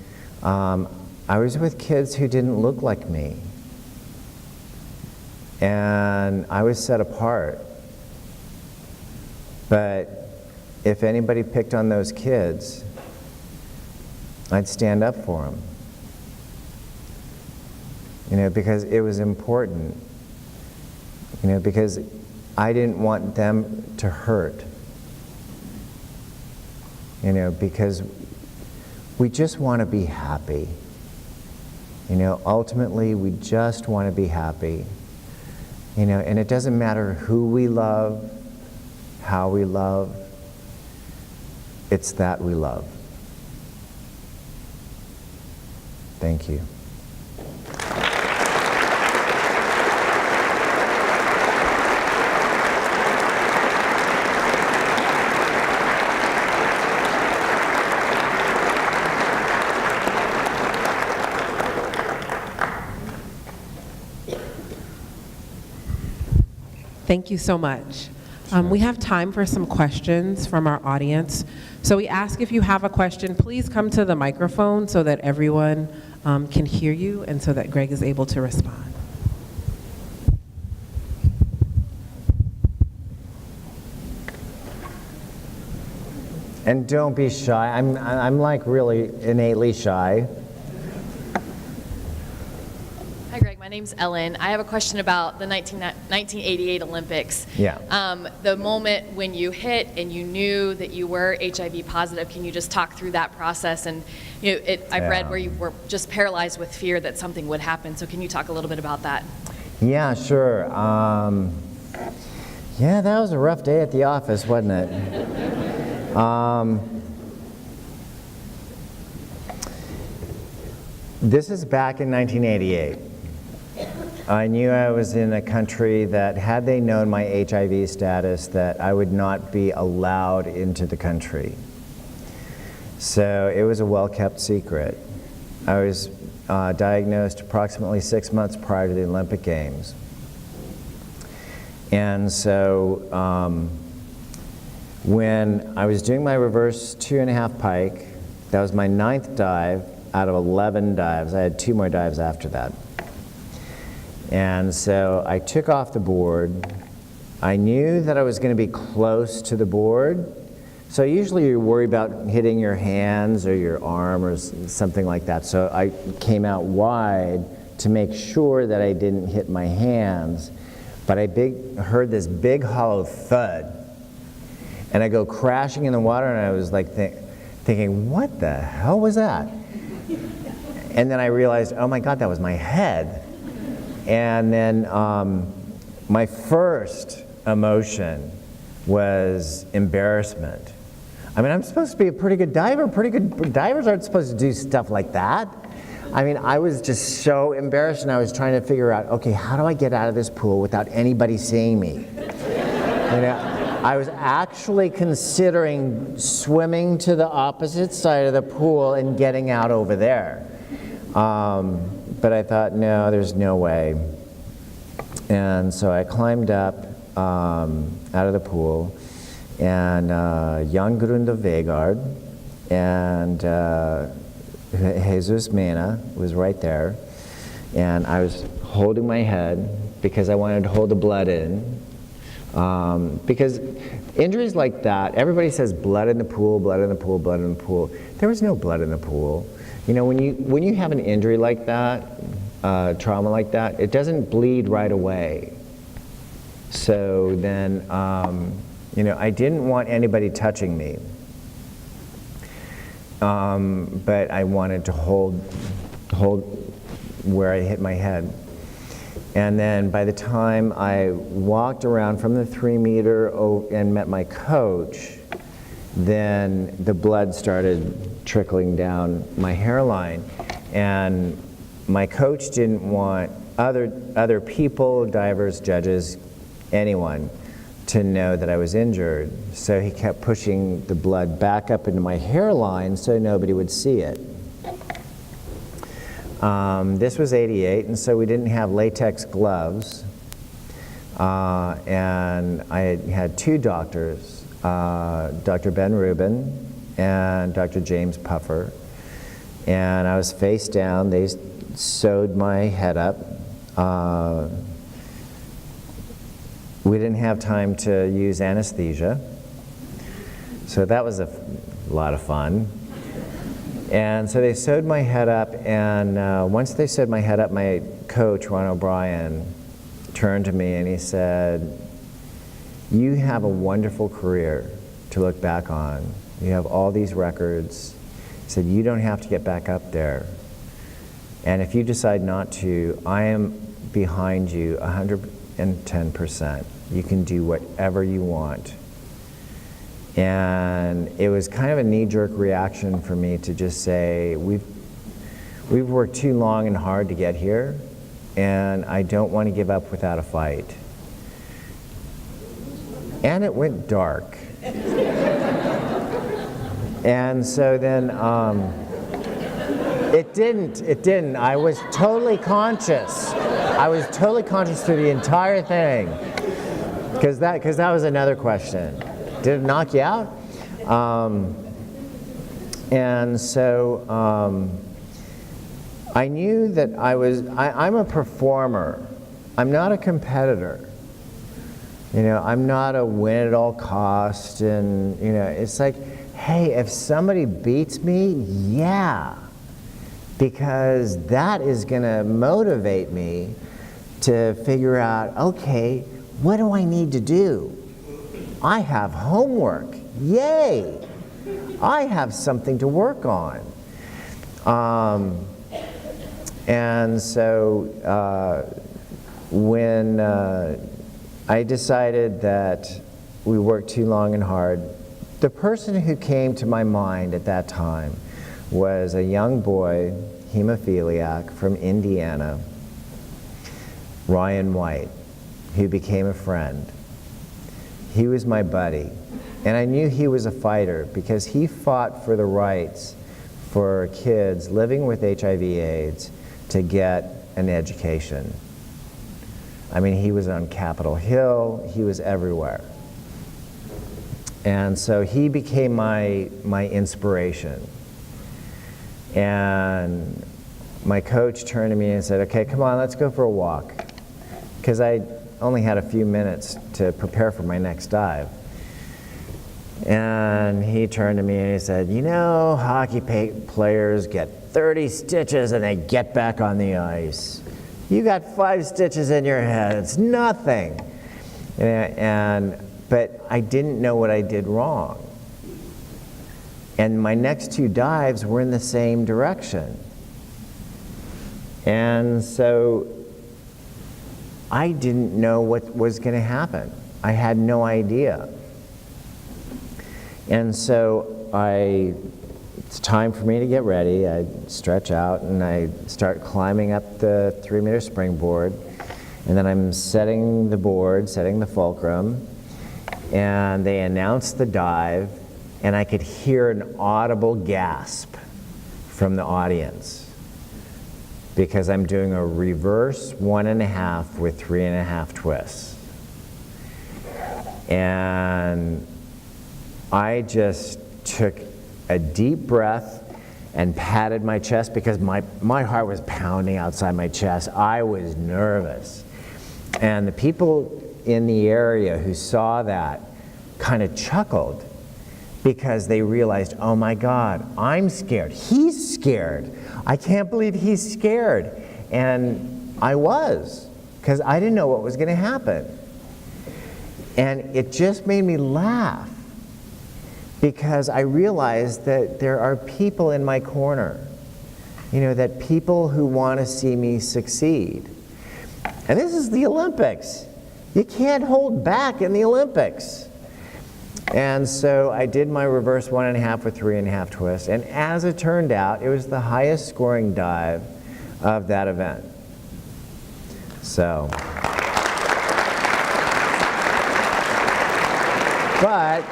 I was with kids who didn't look like me. And I was set apart. But if anybody picked on those kids, I'd stand up for them. Because it was important. Because I didn't want them to hurt. Because we just want to be happy. Ultimately, we just want to be happy. And it doesn't matter who we love, how we love, it's that we love. Thank you. Thank you so much. We have time for some questions from our audience. So we ask if you have a question, please come to the microphone so that everyone can hear you and so that Greg is able to respond. And don't be shy. I'm like really innately shy. Hi, Greg. My name's Ellen. I have a question about the 1988 Olympics. Yeah. The moment when you hit and you knew that you were HIV positive, can you just talk through that process? And I've read where you were just paralyzed with fear that something would happen. So can you talk a little bit about that? Yeah, sure. Yeah, that was a rough day at the office, wasn't it? This is back in 1988. I knew I was in a country that, had they known my HIV status, that I would not be allowed into the country. So it was a well-kept secret. I was diagnosed approximately 6 months prior to the Olympic Games. And so when I was doing my reverse 2.5 pike, that was my 9th dive out of 11 dives. I had 2 more dives after that. And so I took off the board. I knew that I was going to be close to the board. So usually you worry about hitting your hands or your arm or something like that. So I came out wide to make sure that I didn't hit my hands. But I heard this big hollow thud. And I go crashing in the water, and I was like thinking, what the hell was that? And then I realized, oh my God, that was my head. And then my first emotion was embarrassment. I mean, I'm supposed to be a pretty good diver. Pretty good divers aren't supposed to do stuff like that. I mean, I was just so embarrassed, and I was trying to figure out, okay, how do I get out of this pool without anybody seeing me? You know, I was actually considering swimming to the opposite side of the pool and getting out over there. But I thought, no, there's no way. And so I climbed up out of the pool, and Jan Grunde Vegard and Jesus Mena was right there. And I was holding my head because I wanted to hold the blood in. Because injuries like that, everybody says blood in the pool, blood in the pool, blood in the pool. There was no blood in the pool. You know, when you have an injury like that, trauma like that, it doesn't bleed right away. So then, you know, I didn't want anybody touching me. But I wanted to hold where I hit my head. And then by the time I walked around from the 3-meter and met my coach, then the blood started trickling down my hairline. And my coach didn't want other people, divers, judges, anyone, to know that I was injured. So he kept pushing the blood back up into my hairline so nobody would see it. This was '88, and so we didn't have latex gloves. And I had 2 doctors, Dr. Ben Rubin and Dr. James Puffer. And I was face down. They sewed my head up. We didn't have time to use anesthesia. So that was a lot of fun. And so they sewed my head up, and once they sewed my head up, my coach, Ron O'Brien, turned to me and he said, "You have a wonderful career to look back on. You have all these records." He said, "You don't have to get back up there. And if you decide not to, I am behind you 110%. You can do whatever you want." And it was kind of a knee-jerk reaction for me to just say, we've worked too long and hard to get here, and I don't want to give up without a fight. And it went dark. And so then, it didn't. I was totally conscious. I was totally conscious through the entire thing. Because that was another question. Did it knock you out? And so I knew that I'm a performer. I'm not a competitor. You know, I'm not a win at all cost, and you know, it's like, hey, if somebody beats me, yeah, because that is gonna motivate me to figure out, okay, what do I need to do? I have homework, yay! I have something to work on. And so when I decided that we worked too long and hard, the person who came to my mind at that time was a young boy, hemophiliac from Indiana, Ryan White, who became a friend. He was my buddy, and I knew he was a fighter because he fought for the rights for kids living with HIV/AIDS to get an education. I mean, he was on Capitol Hill, he was everywhere. And so he became my inspiration. And my coach turned to me and said, okay, come on, let's go for a walk. Because I only had a few minutes to prepare for my next dive. And he turned to me and he said, you know, hockey players get 30 stitches and they get back on the ice. You got 5 stitches in your head, it's nothing. But I didn't know what I did wrong. And my next 2 dives were in the same direction. And so I didn't know what was going to happen. I had no idea. And so it's time for me to get ready. I stretch out and I start climbing up the 3-meter springboard. And then I'm setting the board, setting the fulcrum. And they announced the dive, and I could hear an audible gasp from the audience because I'm doing a reverse 1.5 with 3.5 twists. And I just took a deep breath and patted my chest because my heart was pounding outside my chest. I was nervous. And the people in the area who saw that kind of chuckled because they realized, oh my God, I'm scared. He's scared. I can't believe he's scared. And I was, because I didn't know what was going to happen. And it just made me laugh because I realized that there are people in my corner, you know, that people who want to see me succeed. And this is the Olympics. You can't hold back in the Olympics. And so I did my reverse 1.5 with 3.5 twists, and as it turned out, it was the highest scoring dive of that event. So, but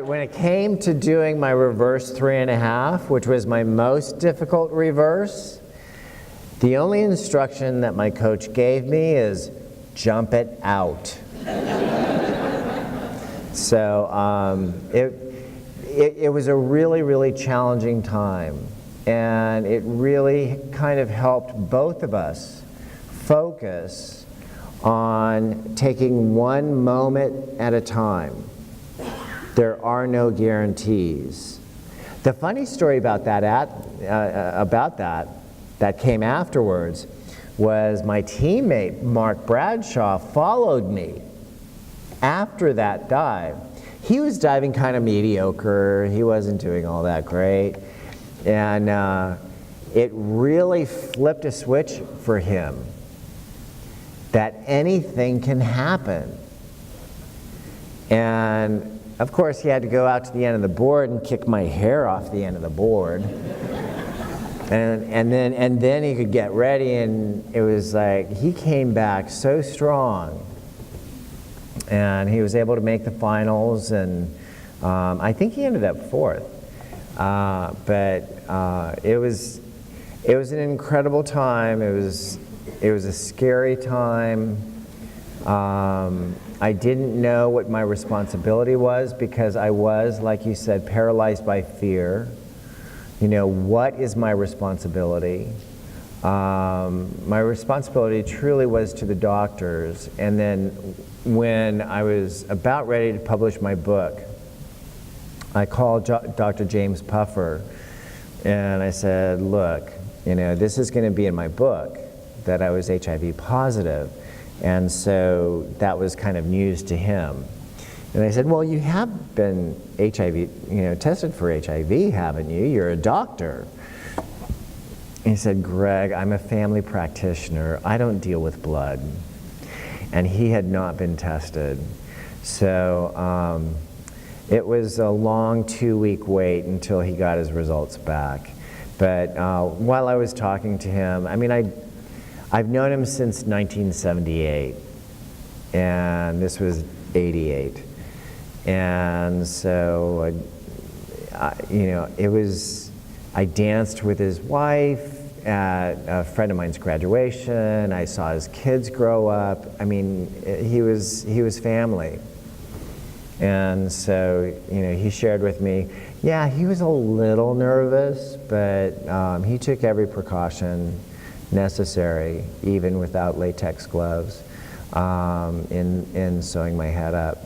when it came to doing my reverse 3.5, which was my most difficult reverse, the only instruction that my coach gave me is jump it out. So it was a really, really challenging time, and it really kind of helped both of us focus on taking one moment at a time. There are no guarantees. The funny story about that came afterwards was my teammate Mark Bradshaw followed me after that dive. He was diving kind of mediocre. He wasn't doing all that great. And it really flipped a switch for him that anything can happen. And of course, he had to go out to the end of the board and kick my hair off the end of the board. And then he could get ready, and it was like he came back so strong. And he was able to make the finals, and I think he ended up 4th. But it was an incredible time. It was a scary time. I didn't know what my responsibility was because I was, like you said, paralyzed by fear. You know, what is my responsibility? My responsibility truly was to the doctors. And then when I was about ready to publish my book, I called Dr. James Puffer and I said, look, you know, this is going to be in my book that I was HIV positive. And so that was kind of news to him. And I said, well, you have been tested for HIV, haven't you? You're a doctor. And he said, Greg, I'm a family practitioner. I don't deal with blood. And he had not been tested. So it was a long 2-week wait until he got his results back. But while I was talking to him, I mean, I've known him since 1978, and this was 88. And so, I danced with his wife at a friend of mine's graduation. I saw his kids grow up. I mean, he was family. And so, he shared with me, yeah, he was a little nervous, but he took every precaution necessary, even without latex gloves, in sewing my head up.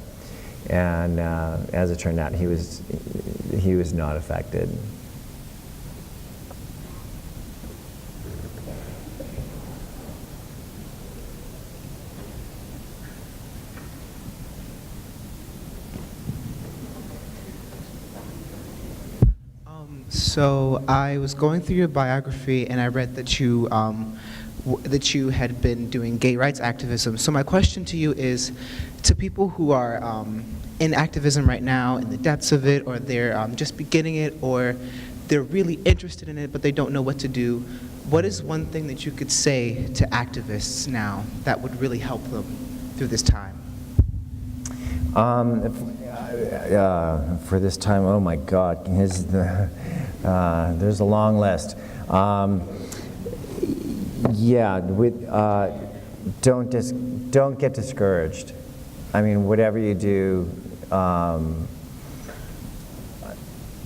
And as it turned out, he was not affected. So I was going through your biography, and I read that you had been doing gay rights activism. So my question to you is, to people who are in activism right now, in the depths of it, or they're just beginning it, or they're really interested in it but they don't know what to do, what is one thing that you could say to activists now that would really help them through this time? For this time, oh my God, there's a long list. Don't get discouraged. I mean, whatever you do,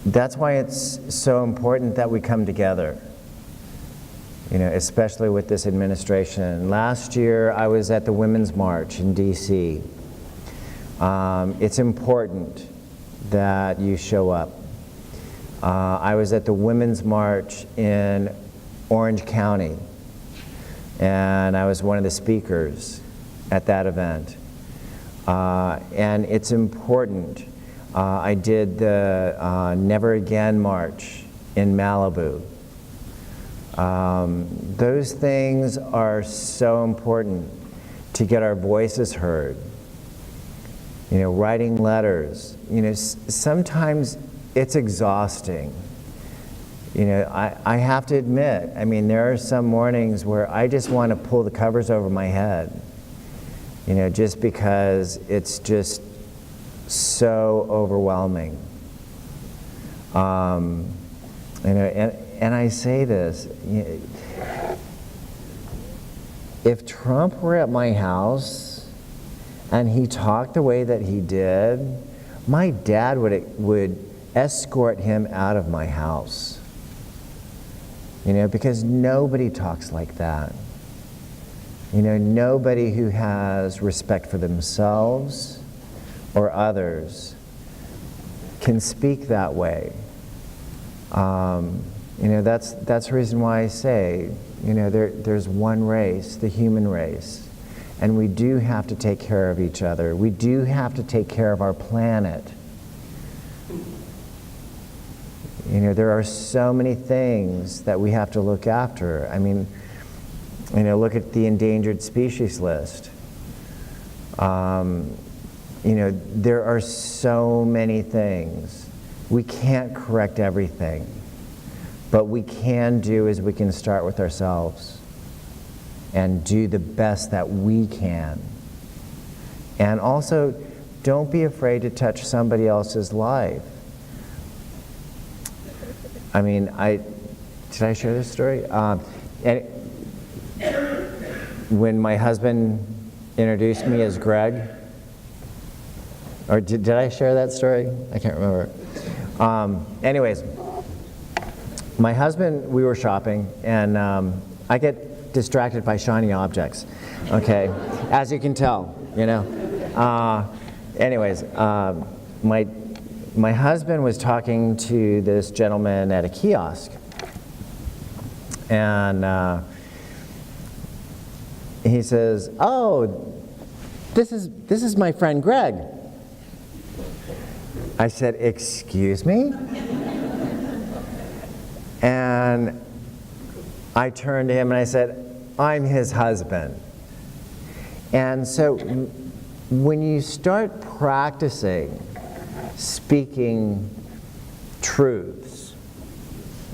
that's why it's so important that we come together. Especially with this administration. Last year, I was at the Women's March in D.C. It's important that you show up. I was at the Women's March in Orange County, and I was one of the speakers at that event. And it's important. I did the Never Again March in Malibu. Those things are so important to get our voices heard. Writing letters. Sometimes it's exhausting. I have to admit, I mean, there are some mornings where I just want to pull the covers over my head, just because it's just so overwhelming. And I say this, if Trump were at my house and he talked the way that he did, my dad would escort him out of my house. Because nobody talks like that. Nobody who has respect for themselves or others can speak that way. That's the reason why I say, there's one race, the human race. And we do have to take care of each other. We do have to take care of our planet. There are so many things that we have to look after. I mean, look at the endangered species list. There are so many things. We can't correct everything. But we can do is we can start with ourselves and do the best that we can. And also, don't be afraid to touch somebody else's life. I mean, did I share this story? When my husband introduced me as Greg. Or did I share that story? I can't remember. Anyways, my husband, we were shopping, and I get distracted by shiny objects, okay? As you can tell, you know. Anyways, my husband was talking to this gentleman at a kiosk, and he says, "Oh, this is my friend Greg." I said, "Excuse me?" And I turned to him and I said, "I'm his husband." And so when you start practicing speaking truths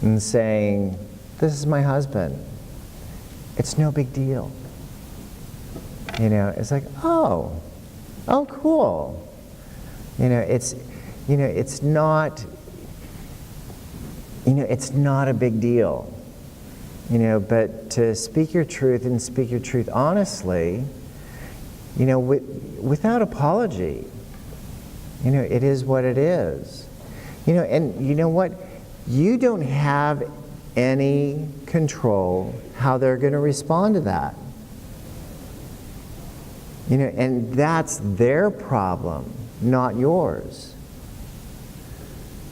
and saying, "This is my husband," it's no big deal. You know, it's like, oh, cool. It's not a big deal. But to speak your truth and speak your truth honestly, without apology, it is what it is. And you know what? You don't have any control how they're going to respond to that. And that's their problem, not yours.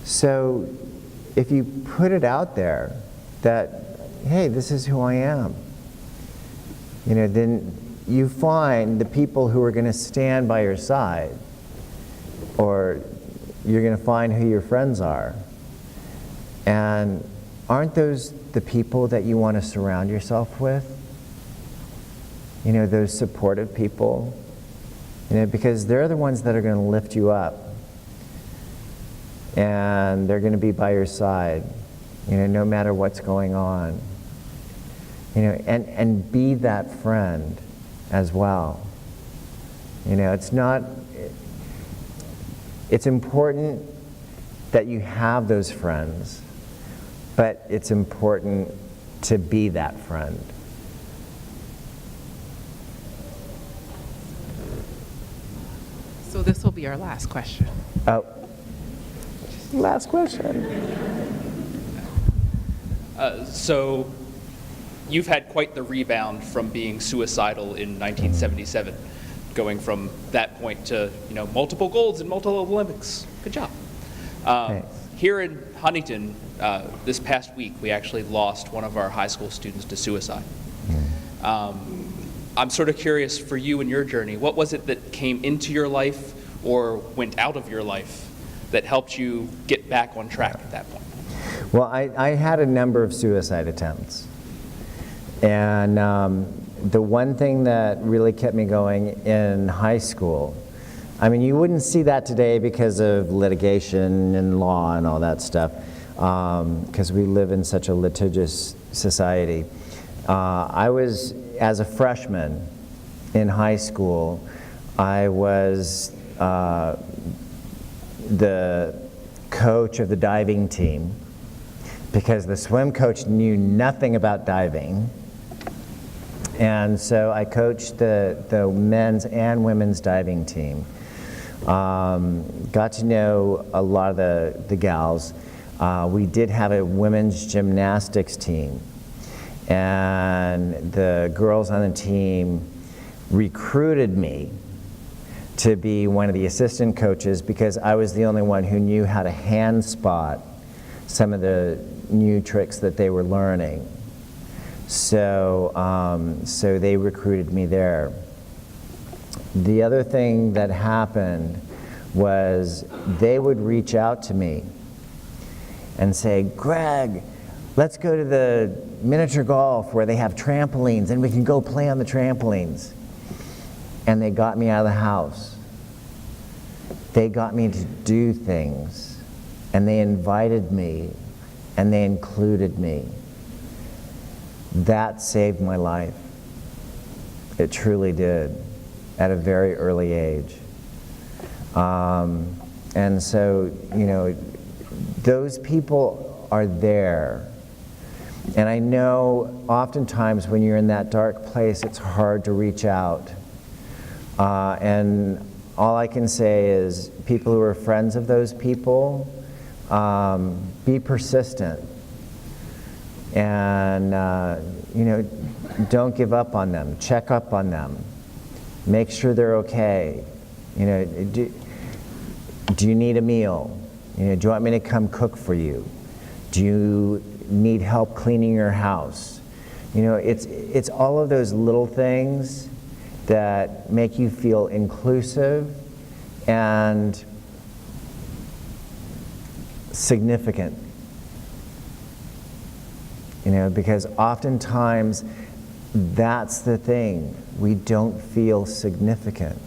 So if you put it out there that, hey, this is who I am, then you find the people who are going to stand by your side, or you're going to find who your friends are. And aren't those the people that you want to surround yourself with? Those supportive people, because they're the ones that are going to lift you up, and they're going to be by your side, no matter what's going on, and be that friend as well. It's important that you have those friends, but it's important to be that friend. So this will be our last question. Oh, last question. So you've had quite the rebound from being suicidal in 1977, going from that point to multiple golds and multiple Olympics. Good job. Here in Huntington, this past week, we actually lost one of our high school students to suicide. I'm sort of curious for you and your journey, what was it that came into your life or went out of your life that helped you get back on track at that point? Well, I had a number of suicide attempts. And the one thing that really kept me going in high school, you wouldn't see that today because of litigation and law and all that stuff, because we live in such a litigious society. I was, as a freshman in high school, I was the coach of the diving team, because the swim coach knew nothing about diving. And so I coached the men's and women's diving team. Got to know a lot of the gals. We did have a women's gymnastics team. And the girls on the team recruited me to be one of the assistant coaches, because I was the only one who knew how to hand spot some of the new tricks that they were learning. So they recruited me there. The other thing that happened was they would reach out to me and say, "Greg, let's go to the miniature golf where they have trampolines and we can go play on the trampolines." And they got me out of the house. They got me to do things, and they invited me, and they included me. That saved my life. It truly did, at a very early age. And so, those people are there. And I know oftentimes when you're in that dark place, it's hard to reach out. And all I can say is people who are friends of those people, be persistent. And, don't give up on them. Check up on them. Make sure they're okay. Do you need a meal? Do you want me to come cook for you? Do you need help cleaning your house? It's all of those little things that make you feel inclusive and significant. Because oftentimes that's the thing. We don't feel significant,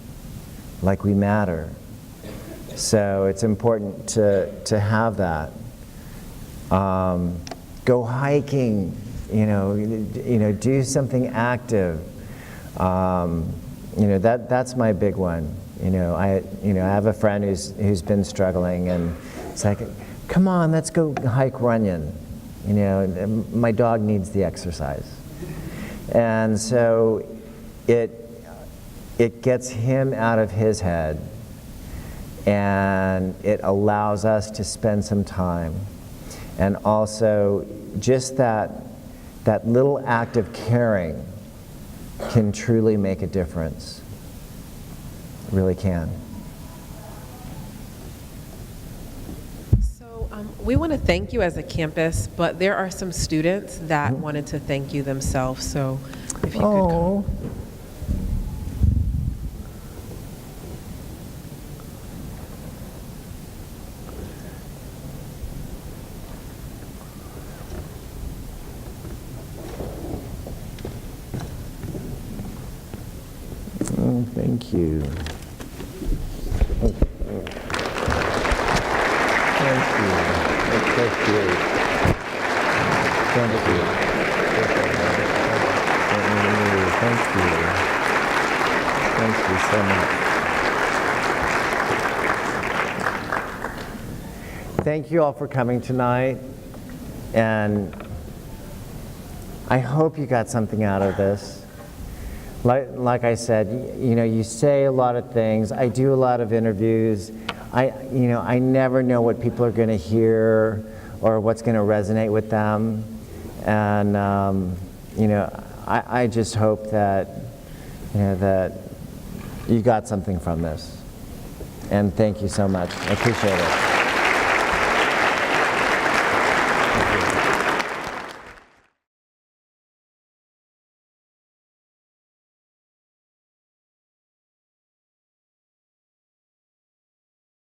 like we matter. So it's important to have that. Go hiking, do something active. That's my big one. I have a friend who's been struggling, and it's like, come on, let's go hike Runyon. My dog needs the exercise. And so it gets him out of his head, and it allows us to spend some time. And also, just that little act of caring can truly make a difference. It really can. So we want to thank you as a campus, but there are some students that wanted to thank you themselves. So if you could come. Thank you. Thank you. That's so great. Thank you. Thank you. Thank you so much. Thank you all for coming tonight, and I hope you got something out of this. Like I said, you say a lot of things. I do a lot of interviews. I never know what people are going to hear or what's going to resonate with them. And, I just hope that, that you got something from this. And thank you so much. I appreciate it.